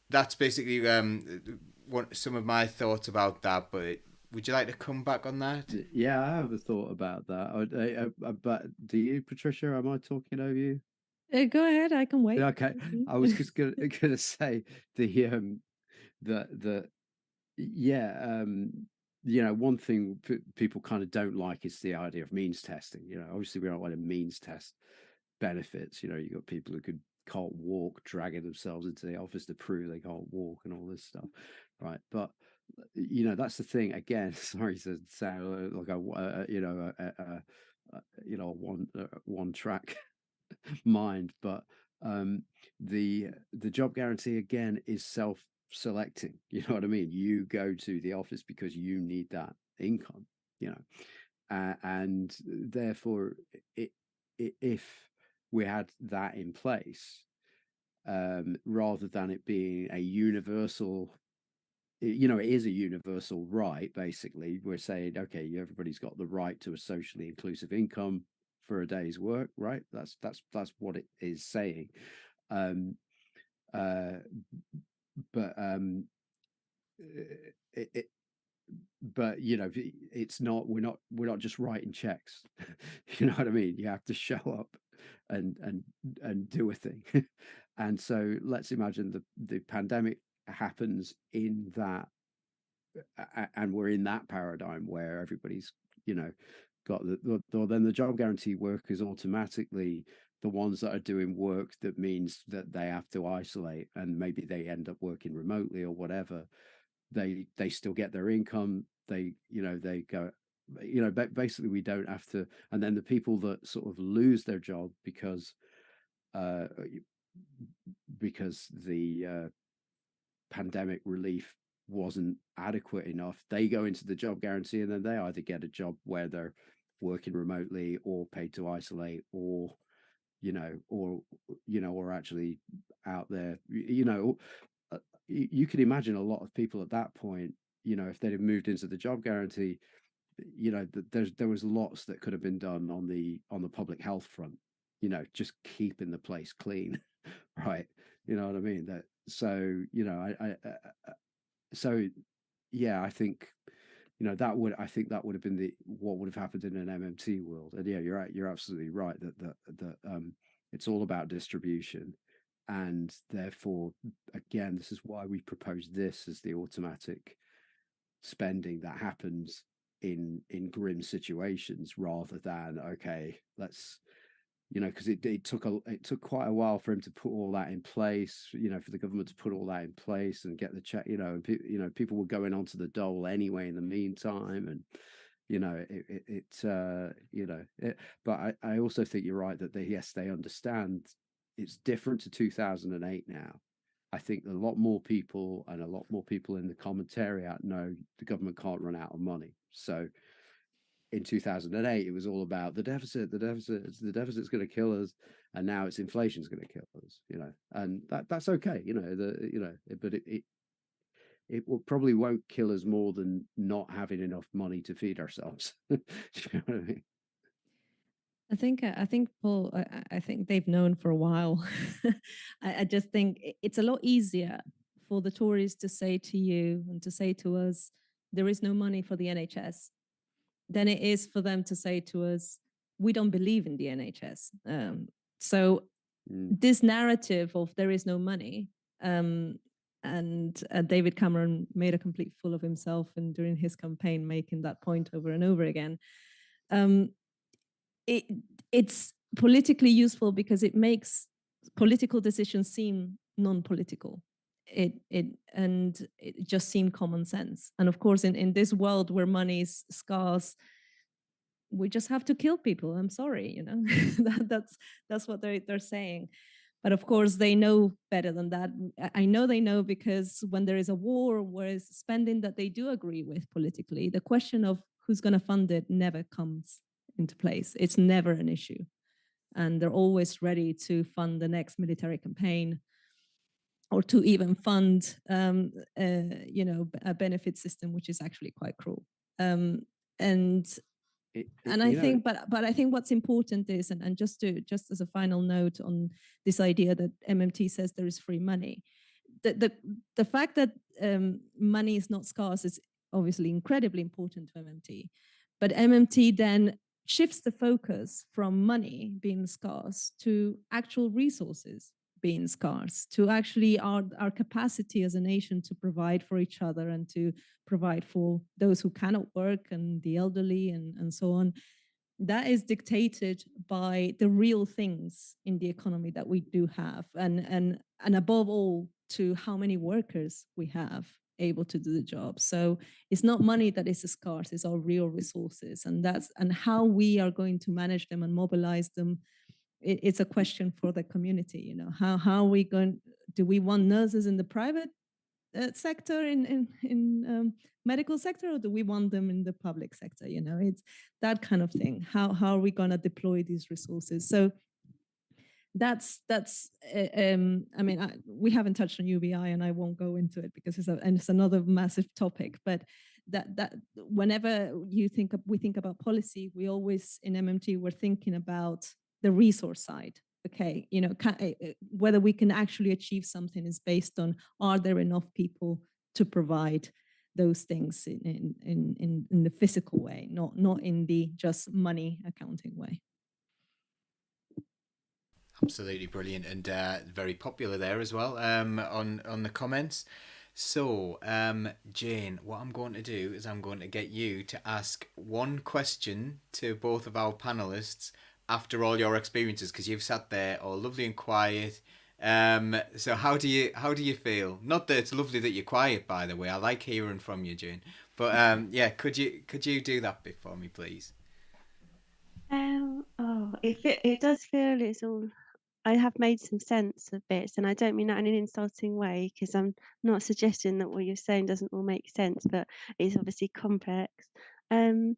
that's basically some of my thoughts about that. But would you like to come back on that? Yeah, I have a thought about that. But do you, Patricia? Am I talking over you? Go ahead, I can wait. Okay, I was just gonna say the yeah, you know, one thing people kind of don't like is the idea of means testing. You know, obviously we don't want to means test benefits. You know, you got people who can't walk, dragging themselves into the office to prove they can't walk and all this stuff, right? But you know, that's the thing. Again, sorry to sound like a you know, one track mind, but the job guarantee again is self-selecting. You know what I mean? You go to the office because you need that income, you know, and therefore, if we had that in place, rather than it being a universal it is a universal right. Basically, we're saying, okay, everybody's got the right to a socially inclusive income for a day's work, right? That's what it is saying. Um, uh, but it, but it's not, we're not just writing checks. You know what I mean? You have to show up and do a thing. And so let's imagine the pandemic happens in that, and we're in that paradigm where everybody's got then the job guarantee workers automatically, the ones that are doing work that means that they have to isolate and maybe they end up working remotely or whatever, they still get their income. They go, basically we don't have to. And then the people that sort of lose their job because the pandemic relief wasn't adequate enough, they go into the job guarantee, and then they either get a job where they're working remotely or paid to isolate, or or actually out there. You could imagine a lot of people at that point, if they'd have moved into the job guarantee, there was lots that could have been done on the public health front, just keeping the place clean. Right, you know what I mean? That so so yeah, I think I think that would have been what would have happened in an MMT world. And yeah, you're absolutely right that it's all about distribution, and therefore, again, this is why we propose this as the automatic spending that happens in grim situations, rather than, okay, let's, because it took quite a while for him to put all that in place, for the government to put all that in place and get the check, and people were going onto the dole anyway in the meantime, and but I also think you're right that they understand it's different to 2008 now. I think a lot more people in the commentariat know the government can't run out of money. So in 2008, it was all about the deficit's going to kill us, and now it's inflation's going to kill us. And that's okay. But it probably won't kill us more than not having enough money to feed ourselves. Do you know what I mean? I think Paul, I think they've known for a while. I just think it's a lot easier for the Tories to say to you and to say to us, there is no money for the NHS, than it is for them to say to us, we don't believe in the NHS. So this narrative of there is no money, and David Cameron made a complete fool of himself, and during his campaign, making that point over and over again. It's politically useful because it makes political decisions seem non-political. It just seemed common sense. And of course, in this world where money is scarce, we just have to kill people. I'm sorry, that's what they're saying. But of course, they know better than that. I know they know, because when there is a war, where spending that they do agree with politically, the question of who's going to fund it never comes into place. It's never an issue. And they're always ready to fund the next military campaign, or to even fund, a benefit system, which is actually quite cruel. And I think, but I think what's important is, and just as a final note on this idea that MMT says there is free money, the fact that money is not scarce is obviously incredibly important to MMT, but MMT then shifts the focus from money being scarce to actual resources being scarce, to actually our capacity as a nation to provide for each other and to provide for those who cannot work and the elderly and so on. That is dictated by the real things in the economy that we do have, and above all, to how many workers we have able to do the job. So it's not money that is scarce, it's our real resources, and how we are going to manage them and mobilize them. It's a question for the community. How are we going? Do we want nurses in the private sector, in medical sector, or do we want them in the public sector? It's that kind of thing. How are we going to deploy these resources? So that's I mean, we haven't touched on UBI, and I won't go into it because it's another massive topic. But that whenever we think about policy, we always in MMT we're thinking about the resource side. Okay, whether we can actually achieve something is based on, are there enough people to provide those things in the physical way, not in the just money accounting way. Absolutely brilliant, and very popular there as well, on the comments. So, Jane, what I'm going to do is I'm going to get you to ask one question to both of our panelists after all your experiences, because you've sat there all lovely and quiet. So how do you feel? Not that it's lovely that you're quiet, by the way. I like hearing from you, Jane. But yeah, could you do that bit for me, please? It does feel it's all. I have made some sense of bits, and I don't mean that in an insulting way, because I'm not suggesting that what you're saying doesn't all make sense, but it's obviously complex. Um,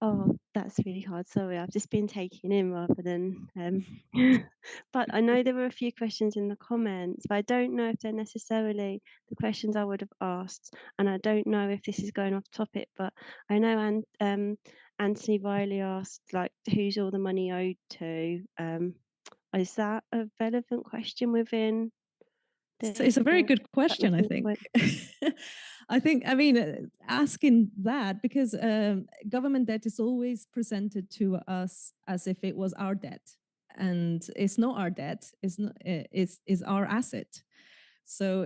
oh, that's really hard. Sorry, I've just been taking in rather than. But I know there were a few questions in the comments, but I don't know if they're necessarily the questions I would have asked, and I don't know if this is going off topic, but I know Anthony Reilly asked like, who's all the money owed to? Is that a relevant question within It's a very good question, I think. I mean, asking that, because government debt is always presented to us as if it was our debt, and it's not our debt. It's not. It's our asset. So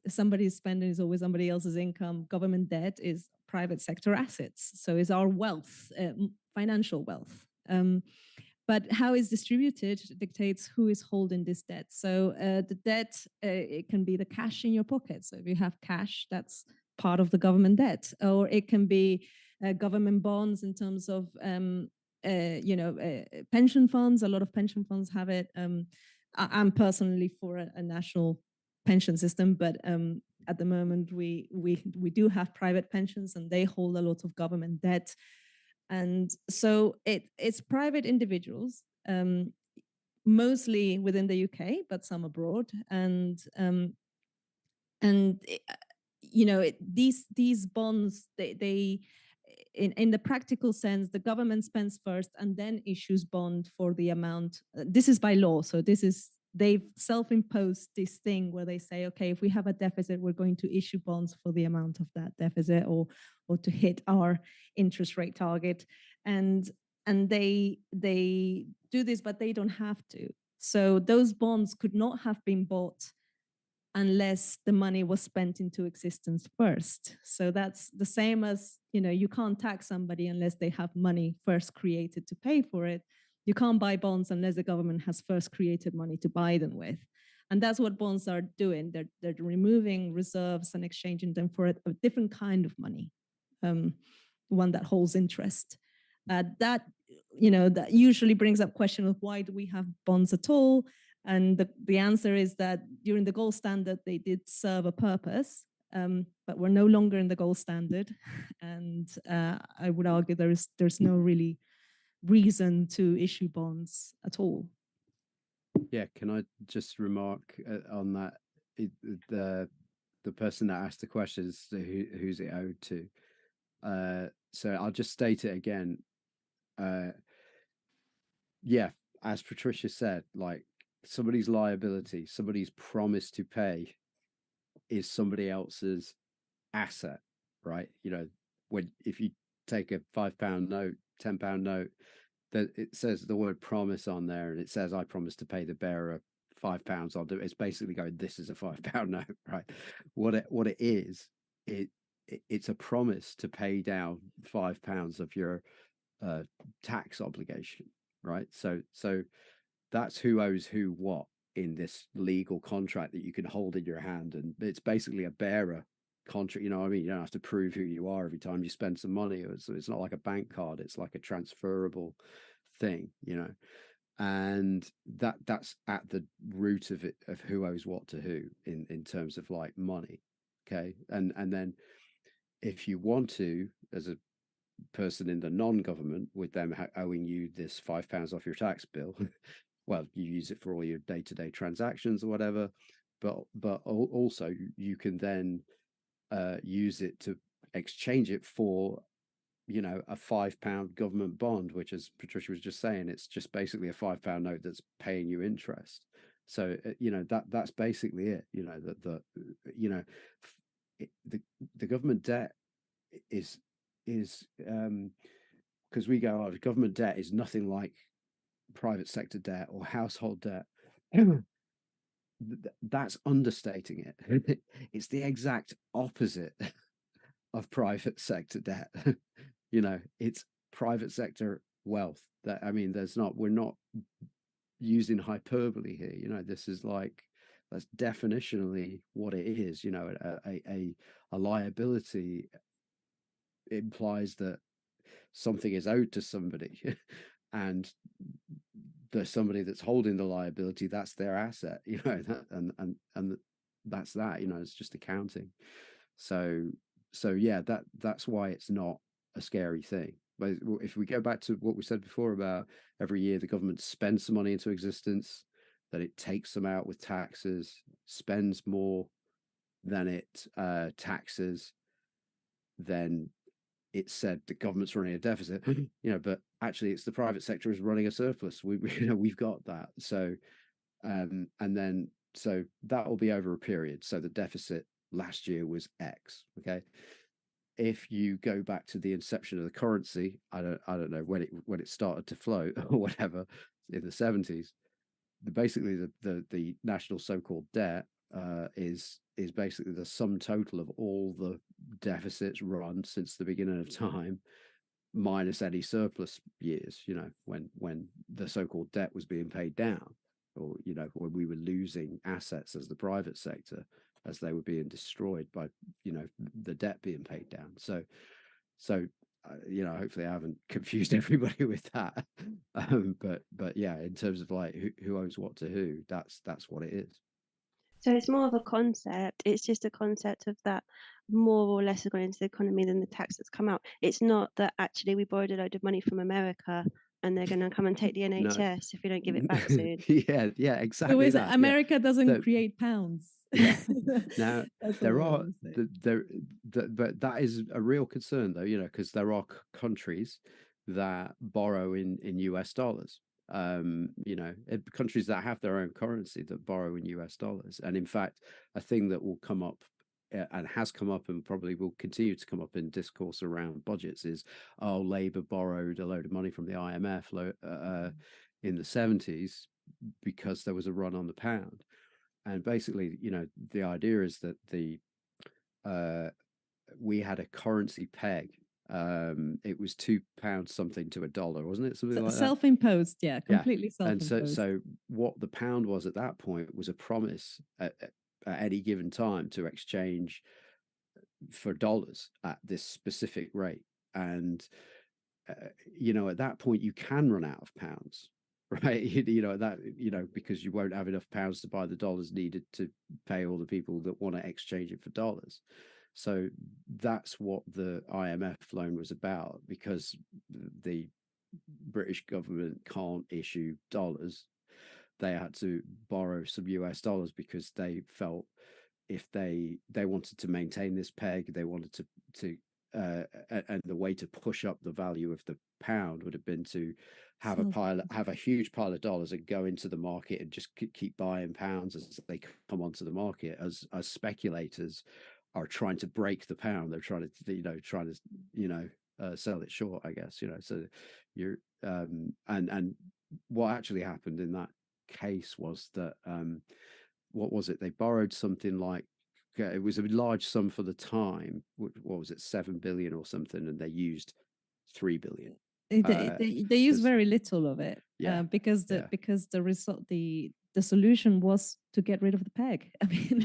somebody's spending is always somebody else's income. Government debt is private sector assets. So it's our wealth, financial wealth. But how it's distributed dictates who is holding this debt. So the debt, it can be the cash in your pocket. So if you have cash, that's part of the government debt. Or it can be government bonds in terms of, pension funds. A lot of pension funds have it. I'm personally for a national pension system, but at the moment we do have private pensions, and they hold a lot of government debt. And so it's private individuals, mostly within the UK, but some abroad. And these bonds, they in the practical sense, the government spends first and then issues bond for the amount. This is by law, so they've self-imposed this thing where they say, okay, if we have a deficit, we're going to issue bonds for the amount of that deficit, or to hit our interest rate target. And they do this, but they don't have to. So those bonds could not have been bought unless the money was spent into existence first. So that's the same as, you can't tax somebody unless they have money first created to pay for it. You can't buy bonds unless the government has first created money to buy them with. And that's what bonds are doing. They're removing reserves and exchanging them for a different kind of money, one that holds interest. That usually brings up question of, why do we have bonds at all? And the answer is that during the gold standard, they did serve a purpose, but we're no longer in the gold standard. And I would argue there's no really reason to issue bonds at all. Yeah, can I just remark on that? The person that asked the question is who's it owed to. So I'll just state it again. Yeah, as Patricia said, like, somebody's liability, somebody's promise to pay is somebody else's asset, right? If you take a £5 note, £10 note, that it says the word promise on there, and it says, I promise to pay the bearer £5, I'll do it. It's basically going, this is a £5 note, right? What it is, it's a promise to pay down £5 of your tax obligation, right? So that's who owes who what in this legal contract that you can hold in your hand. And it's basically a bearer contract. You know what I mean? You don't have to prove who you are every time you spend some money. It's not like a bank card. It's like a transferable thing, and that's at the root of it, of who owes what to who in terms of like money. Okay. And then if you want to, as a person in the non-government, with them owing you this £5 off your tax bill. Well, you use it for all your day-to-day transactions or whatever, but also you can then use it to exchange it for, you know, a £5 government bond, which, as Patricia was just saying, it's just basically a £5 note that's paying you interest. So you know, that's basically it. You know, that you know, the government debt is because we go, oh, government debt is nothing like private sector debt or household debt. That's understating it. It's the exact opposite of private sector debt. You know, it's private sector wealth. That, I mean, we're not using hyperbole here. You know, this is like, that's definitionally what it is. You know, a liability implies that something is owed to somebody, and there's somebody that's holding the liability. That's their asset. You know, and that's that. You know, it's just accounting. So yeah, that's why it's not a scary thing. But if we go back to what we said before about every year the government spends some money into existence, that it takes some out with taxes, spends more than it taxes, then it's said the government's running a deficit. You know, but actually it's the private sector is running a surplus. You know, we've got that. So and then so that will be over a period. So the deficit last year was X. Okay. If you go back to the inception of the currency, I don't know when it started to float or whatever in the 70s. Basically, the national so-called debt is basically the sum total of all the deficits run since the beginning of time, minus any surplus years. You know, when the so-called debt was being paid down, or you know, when we were losing assets as the private sector, as they were being destroyed by, you know, the debt being paid down. So you know, hopefully I haven't confused everybody with that. But yeah, in terms of like who owes what to who, that's what it is. So it's more of a concept. It's just a concept of that more or less has gone into the economy than the tax that's come out. It's not that actually we borrowed a load of money from America and they're going to come and take the No. NHS if we don't give it back soon. Yeah, exactly So that. America doesn't The- create pounds. Yeah. Now That's there all I are wanna say. but that is a real concern though, you know, because there are countries that borrow in US dollars. You know, countries that have their own currency that borrow in US dollars. And in fact, a thing that will come up and has come up and probably will continue to come up in discourse around budgets is, oh, Labour borrowed a load of money from the IMF in the 70s because there was a run on the pound. And basically, you know, the idea is that we had a currency peg. It was £2 something to a dollar, wasn't it? Something like that. Self-imposed, yeah, completely And self-imposed. so what the pound was at that point was a promise at any given time to exchange for dollars at this specific rate. And you know, at that point you can run out of pounds, right? You know, that, you know, because you won't have enough pounds to buy the dollars needed to pay all the people that want to exchange it for dollars. So that's what the IMF loan was about, because the British government can't issue dollars. They had to borrow some US dollars because they felt if they wanted to maintain this peg, they wanted to and the way to push up the value of the pound would have been to have a huge pile of dollars and go into the market and just keep buying pounds as they come onto the market, as speculators are trying to break the pound. They're trying to sell it short, I guess, you know. So you're and what actually happened in that case was that what was it? They borrowed something like, it was a large sum for the time. What was it, 7 billion or something, and they used 3 billion. They use very little of it, because the result, the solution was to get rid of the peg. I mean,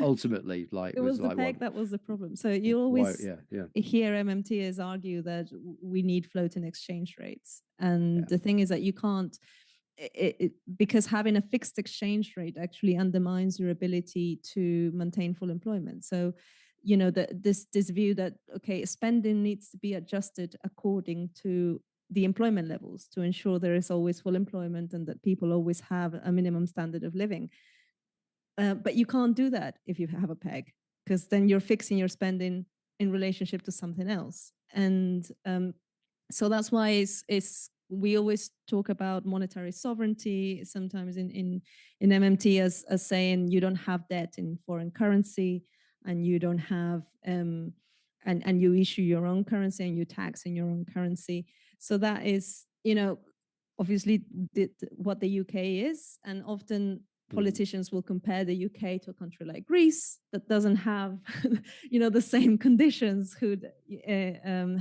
ultimately, like it was the like peg that was the problem. So you always hear MMTers argue that we need floating exchange rates, and the thing is that you can't. Because having a fixed exchange rate actually undermines your ability to maintain full employment. So this view that, okay, spending needs to be adjusted according to the employment levels to ensure there is always full employment and that people always have a minimum standard of living. But you can't do that if you have a peg, because then you're fixing your spending in relationship to something else. And so that's why we always talk about monetary sovereignty, sometimes in MMT as saying you don't have debt in foreign currency, and you don't have and you issue your own currency and you tax in your own currency. So that is, obviously what the UK is, and often politicians will compare the UK to a country like Greece that doesn't have, the same conditions, who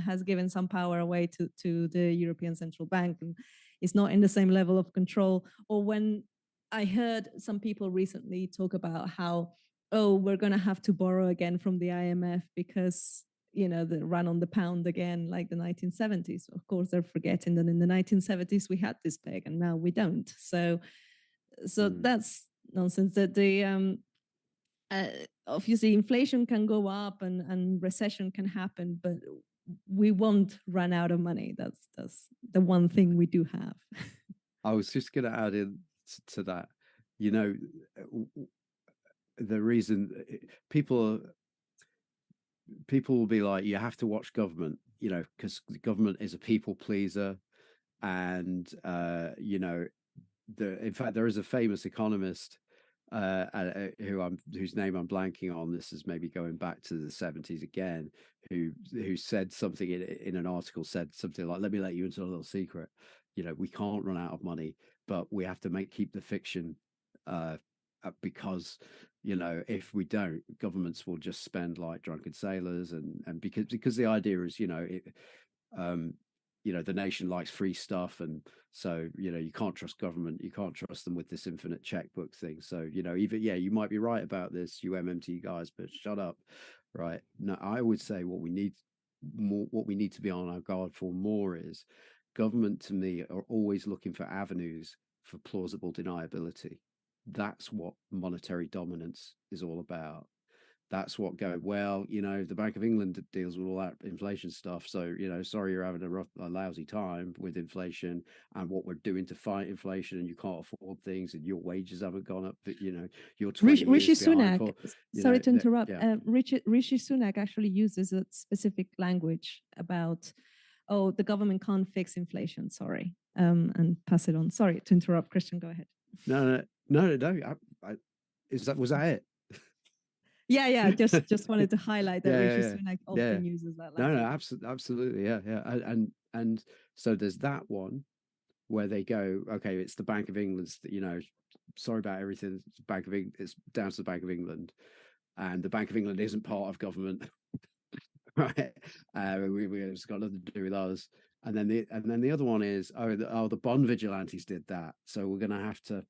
has given some power away to the European Central Bank and is not in the same level of control. Or when I heard some people recently talk about how, oh, we're going to have to borrow again from the IMF because the run on the pound again, like the 1970s. Of course, they're forgetting that in the 1970s we had this peg and now we don't. So that's nonsense. That the obviously inflation can go up and recession can happen, but we won't run out of money. That's the one thing we do have. I was just going to add in to that, the reason people will be like, you have to watch government, because the government is a people pleaser, and in fact, there is a famous economist whose name I'm blanking on. This is maybe going back to the 70s again, who said something in an article, said something like, let me let you into a little secret. We can't run out of money, but we have to keep the fiction, because if we don't, governments will just spend like drunken sailors, and because the idea is, the nation likes free stuff, and so you can't trust government, you can't trust them with this infinite checkbook thing. So even you might be right about this, you MMT guys, but shut up, right? No, I would say what we need to be on our guard for more is government, to me, are always looking for avenues for plausible deniability. That's what monetary dominance is all about. That's what the Bank of England deals with all that inflation stuff. So, sorry, you're having a lousy time with inflation and what we're doing to fight inflation, and you can't afford things, and your wages haven't gone up, but you're 20 Rishi years behind. Sunak, sorry to interrupt. Rishi Sunak actually uses a specific language about, oh, the government can't fix inflation. Sorry, and pass it on. Sorry to interrupt, Christian. Go ahead. No. Was that it? Yeah. Just wanted to highlight that Rishi Sunak often uses that language. No, absolutely, yeah. And so there's that one where they go, okay, it's the Bank of England's, sorry about everything. It's down to the Bank of England, and the Bank of England isn't part of government, right? It's got nothing to do with us. And then the other one is, the bond vigilantes did that, so we're going to have to,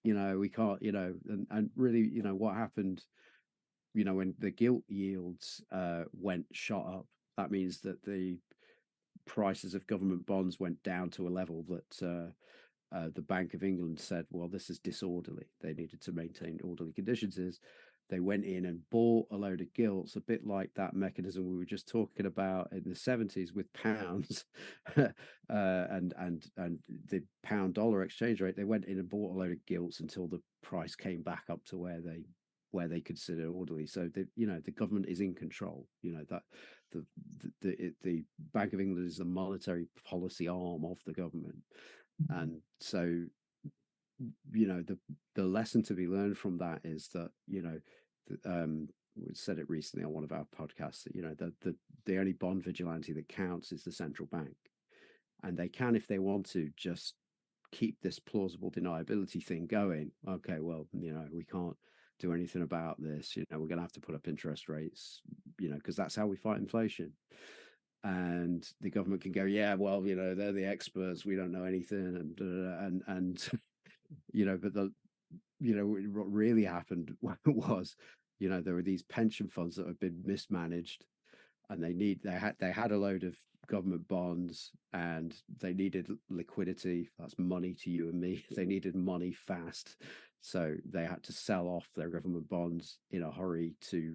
we can't, and really, what happened, when the gilt yields shot up, that means that the prices of government bonds went down to a level that the Bank of England said, well, this is disorderly. They needed to maintain orderly conditions. They went in and bought a load of gilts, a bit like that mechanism we were just talking about in the 70s with pounds, and the pound dollar exchange rate. They went in and bought a load of gilts until the price came back up to where they consider orderly. So the government is in control. That the Bank of England is the monetary policy arm of the government, and so the lesson to be learned from that is that we said it recently on one of our podcasts that the only bond vigilante that counts is the central bank, and they can, if they want to, just keep this plausible deniability thing going. Okay, well, we can't do anything about this, we're going to have to put up interest rates, because that's how we fight inflation. And the government can go, yeah, well, they're the experts, we don't know anything, and but what really happened was, there were these pension funds that have been mismanaged, and they had a load of government bonds, and they needed liquidity. That's money to you and me. They needed money fast, so they had to sell off their government bonds in a hurry to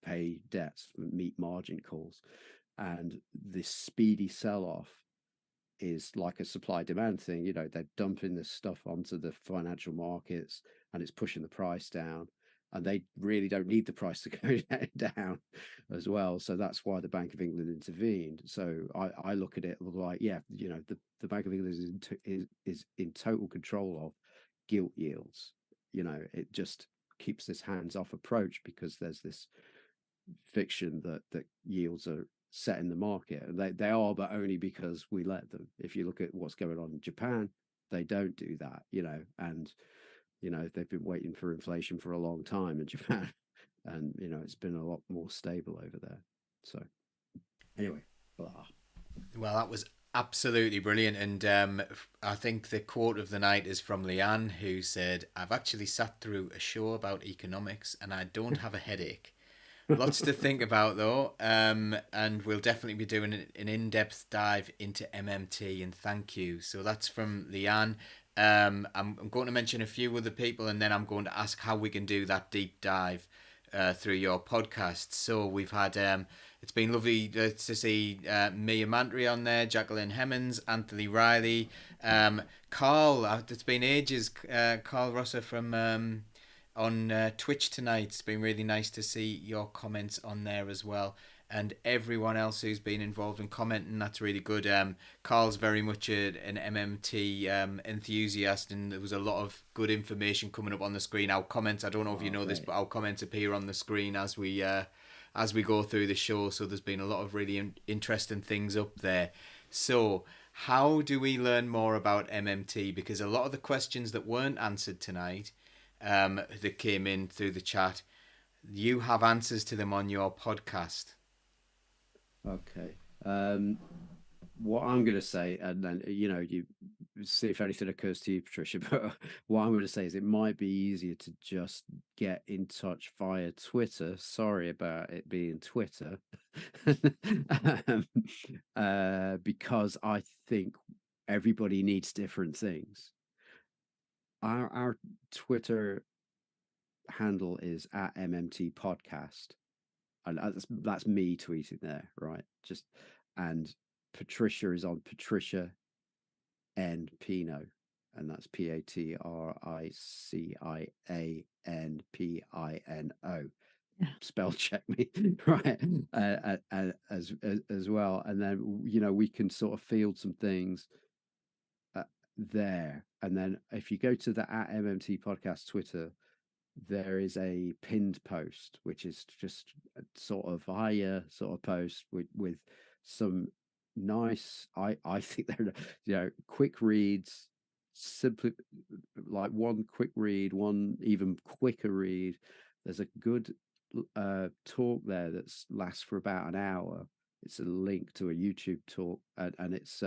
pay debts, meet margin calls. And this speedy sell-off is like a supply demand thing. You know, they're dumping this stuff onto the financial markets and it's pushing the price down, and they really don't need the price to go down as well. So that's why the Bank of England intervened. So I look at it like, yeah, you know, the Bank of England is in total control of gilt yields. You know, it just keeps this hands-off approach because there's this fiction that yields are set in the market, and they are, but only because we let them. If you look at what's going on in Japan, they don't do that, you know, and you know they've been waiting for inflation for a long time in Japan, and you know it's been a lot more stable over there. So anyway, blah. Well, that was absolutely brilliant. And I think the quote of the night is from Leanne, who said, "I've actually sat through a show about economics and I don't have a headache." Lots to think about, though. And we'll definitely be doing an in-depth dive into MMT. And thank you. So that's from Leanne. I'm going to mention a few other people, and then I'm going to ask how we can do that deep dive through your podcast. So we've had, it's been lovely to see Mia Mantry on there, Jacqueline Hemmons, Anthony Reilly, Carl. It's been ages. Carl Rosser from on Twitch tonight. It's been really nice to see your comments on there as well. And everyone else who's been involved in commenting, that's really good. Carl's very much an MMT enthusiast, and there was a lot of good information coming up on the screen. Our comments, I don't know if you know this, but our comments appear on the screen as we go through the show. So there's been a lot of really interesting things up there. So how do we learn more about MMT? Because a lot of the questions that weren't answered tonight, that came in through the chat, you have answers to them on your podcast. Okay. What I'm going to say, and then you know, you see if anything occurs to you, Patricia. But what I'm going to say is, it might be easier to just get in touch via Twitter. Sorry about it being Twitter, because I think everybody needs different things. Our Twitter handle is at MMT Podcast. And that's me tweeting there, right? Just, and Patricia is on Patricia and Pino, and that's PATRICIANPINO. Yeah. Spell check me, right? As well, and then you know we can sort of field some things there, and then if you go to the at MMT Podcast Twitter, there is a pinned post, which is just a sort of higher sort of post with some nice, I think they're, you know, quick reads, simply like one quick read, one even quicker read. There's a good talk there that lasts for about an hour. It's a link to a YouTube talk, and it's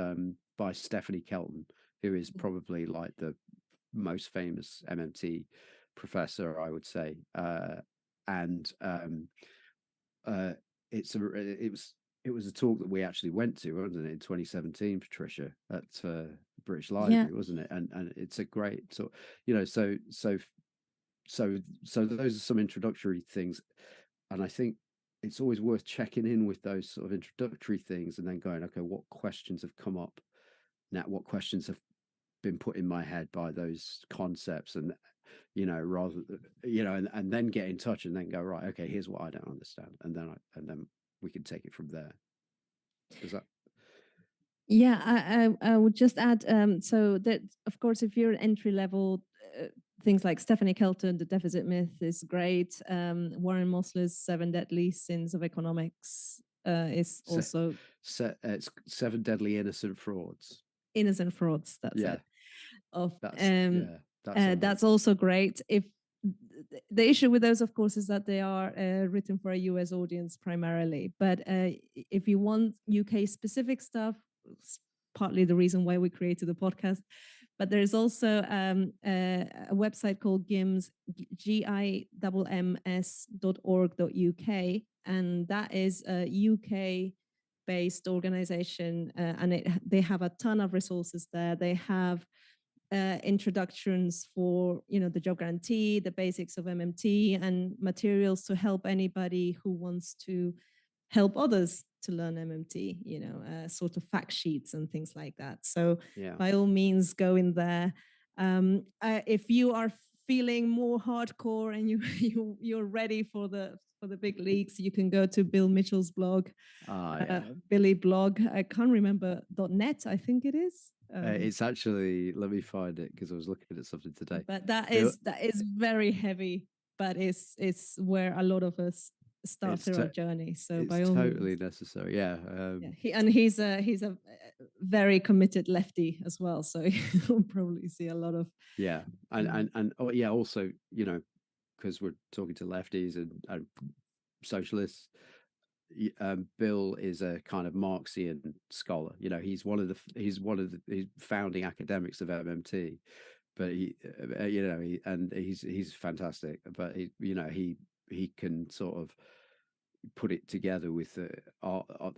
by Stephanie Kelton, who is probably like the most famous MMT professor, I would say, and it was a talk that we actually went to, wasn't it, in 2017, Patricia, at British Library, wasn't it? And it's a great sort, you know, so those are some introductory things, and I think it's always worth checking in with those sort of introductory things, and then going, okay, what questions have come up now? What questions have been put in my head by those concepts, and you know, rather, you know, and then get in touch and then go, right, okay, here's what I don't understand, and then we can take it from there. Is that? Yeah, I would just add, so that of course, if you're entry level, things like Stephanie Kelton, The Deficit Myth is great. Warren Mosler's 7 Deadly Sins of Economics is also it's 7 Deadly Innocent Frauds. Innocent Frauds. That's it. That's also great. If the issue with those, of course, is that they are written for a US audience primarily. But if you want UK specific stuff, it's partly the reason why we created the podcast. But there's also a website called GIMS, GIMMS.org.uk, and that is a UK-based organization, and they have a ton of resources there. They have introductions for the job guarantee, the basics of MMT, and materials to help anybody who wants to help others to learn MMT, sort of fact sheets and things like that. So Yeah. by all means, go in there. If you are feeling more hardcore and you're ready for the big leagues, you can go to Bill Mitchell's blog, Billy blog. I can't remember .net, I think it is. It's actually, let me find it because I was looking at something today. But that is very heavy, but it's where a lot of us start through our journey. So by it's all totally means, necessary. Yeah. he's a very committed lefty as well. So you'll probably see a lot of and oh, yeah, also, because we're talking to lefties and socialists. Bill is a kind of Marxian scholar. He's one of the founding academics of MMT, but he's fantastic. But he can sort of put it together with the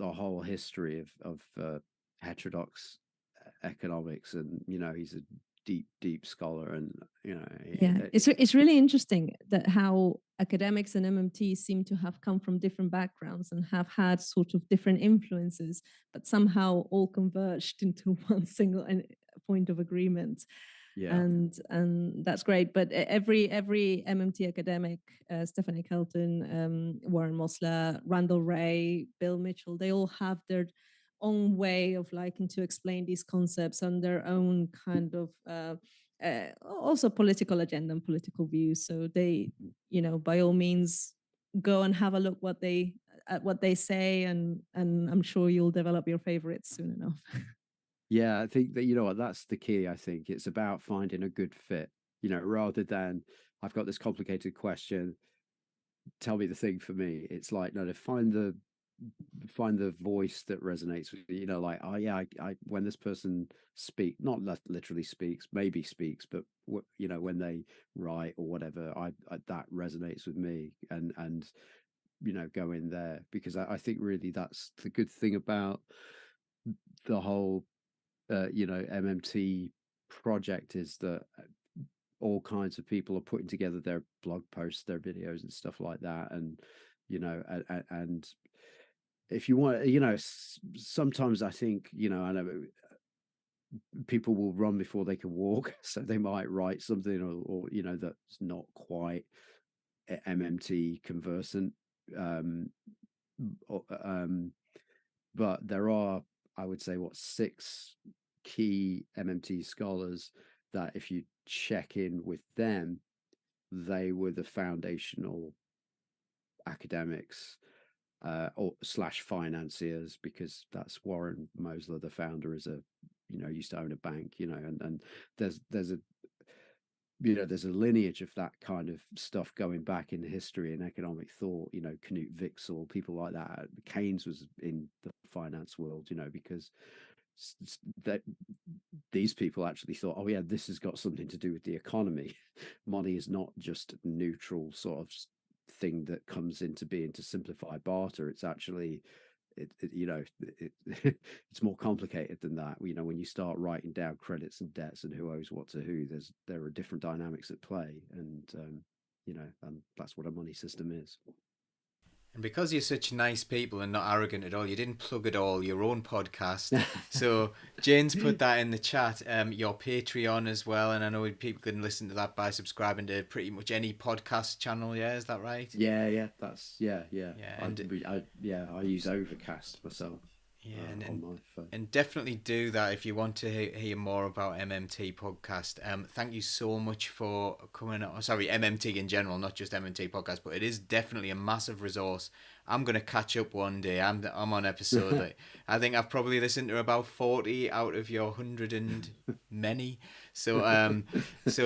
whole history of heterodox economics, and he's a deep scholar, and it's really interesting that how academics and MMT seem to have come from different backgrounds and have had sort of different influences, but somehow all converged into one single point of agreement. And that's great. But every MMT academic, Stephanie Kelton, Warren Mosler, Randall Wray, Bill Mitchell, they all have their own way of liking to explain these concepts and their own kind of also political agenda and political views. So they, by all means, go and have a look at what they say, and I'm sure you'll develop your favorites soon enough. Yeah, I think that, that's the key. I think it's about finding a good fit, rather than I've got this complicated question, tell me the thing for me. It's like, no, to find the voice that resonates with you, like, oh yeah, I when this person not literally speaks, maybe speaks, but when they write or whatever, I that resonates with me, and go in there, because I think really that's the good thing about the whole MMT project, is that all kinds of people are putting together their blog posts, their videos and stuff like that, and and if you want, sometimes I think, I know people will run before they can walk, so they might write something or that's not quite MMT conversant, but there are, I would say, 6 key MMT scholars that if you check in with them, they were the foundational academics or / financiers, because that's Warren Mosler, the founder, is used to own a bank, and there's a there's a lineage of that kind of stuff going back in history and economic thought, Knut Wicksell, people like that. Keynes was in the finance world, because that these people actually thought, oh yeah, this has got something to do with the economy. Money is not just a neutral sort of thing that comes into being to simplify barter. It's actually it's more complicated than that. When you start writing down credits and debts and who owes what to who, there are different dynamics at play, and and that's what a money system is. And because you're such nice people and not arrogant at all, you didn't plug at all your own podcast. So Jane's put that in the chat, your Patreon as well. And I know people can listen to that by subscribing to pretty much any podcast channel. Yeah, is that right? Yeah. That's yeah. I use Overcast myself. Yeah, on my phone. And definitely do that if you want to hear more about MMT podcast. Thank you so much for coming on. Sorry, MMT in general, not just MMT podcast, but it is definitely a massive resource. I'm gonna catch up one day. I'm on episode. I think I've probably listened to about 40 out of your 100 and many. So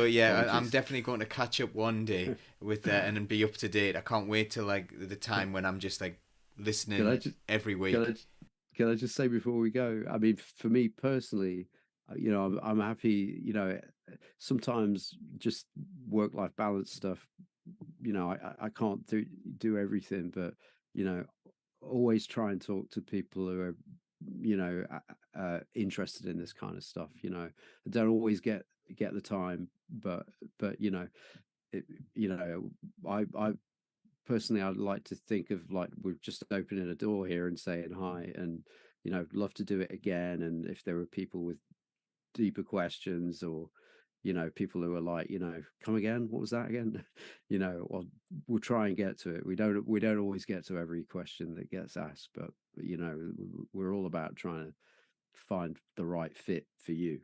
yeah, I'm definitely going to catch up one day with and be up to date. I can't wait till like the time when I'm just like listening every week. Can I just say before we go? I mean, for me personally, I'm happy. Sometimes just work-life balance stuff. I can't do everything, but always try and talk to people who are interested in this kind of stuff. I don't always get get the time, but you know, I personally, I'd like to think of like we're just opening a door here and saying hi, and love to do it again. And if there were people with deeper questions, or people who are like, come again, what was that again? Or we'll try and get to it. We don't always get to every question that gets asked, but we're all about trying to find the right fit for you.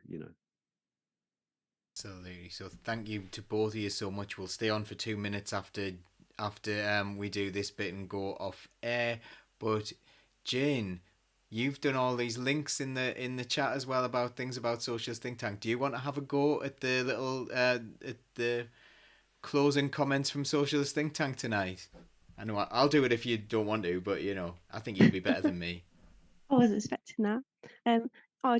Absolutely. So thank you to both of you so much. We'll stay on for 2 minutes after we do this bit and go off air. But Jane, you've done all these links in the chat as well about things about Socialist Think Tank. Do you want to have a go at the little at the closing comments from Socialist Think Tank tonight? I know I'll do it if you don't want to, but I think you'll be better than me. I wasn't expecting that.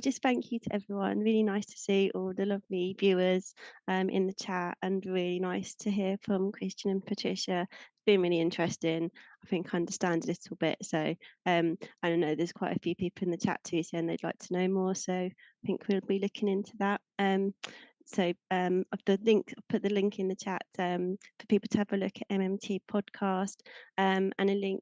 Just thank you to everyone. Really nice to see all the lovely viewers in the chat, and really nice to hear from Christian and Patricia. It's been really interesting. I think I understand a little bit. So and I know there's quite a few people in the chat too saying they'd like to know more. So I think we'll be looking into that. So I've put the link in the chat for people to have a look at MMT podcast, and a link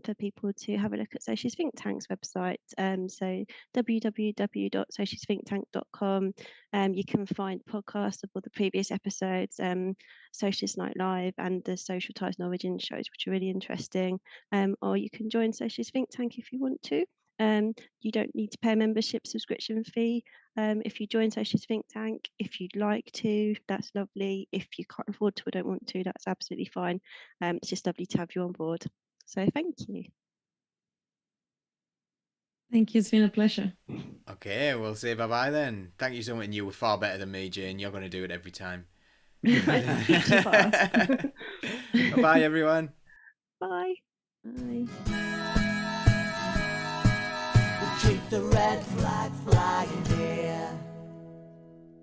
for people to have a look at Socialist Think Tank's website. So www.socialistthinktank.com. You can find podcasts of all the previous episodes, Socialist Night Live and the Social Ties and Origin shows, which are really interesting. Or you can join Socialist Think Tank if you want to. You don't need to pay a membership subscription fee if you join Socialist Think Tank. If you'd like to, that's lovely. If you can't afford to or don't want to, that's absolutely fine. It's just lovely to have you on board. So thank you. Thank you. It's been a pleasure. Okay, we'll say bye-bye then. Thank you so much. And you were far better than me, Jane. You're going to do it every time. Bye-bye, everyone. Bye. Bye. We'll keep the red flag flying here.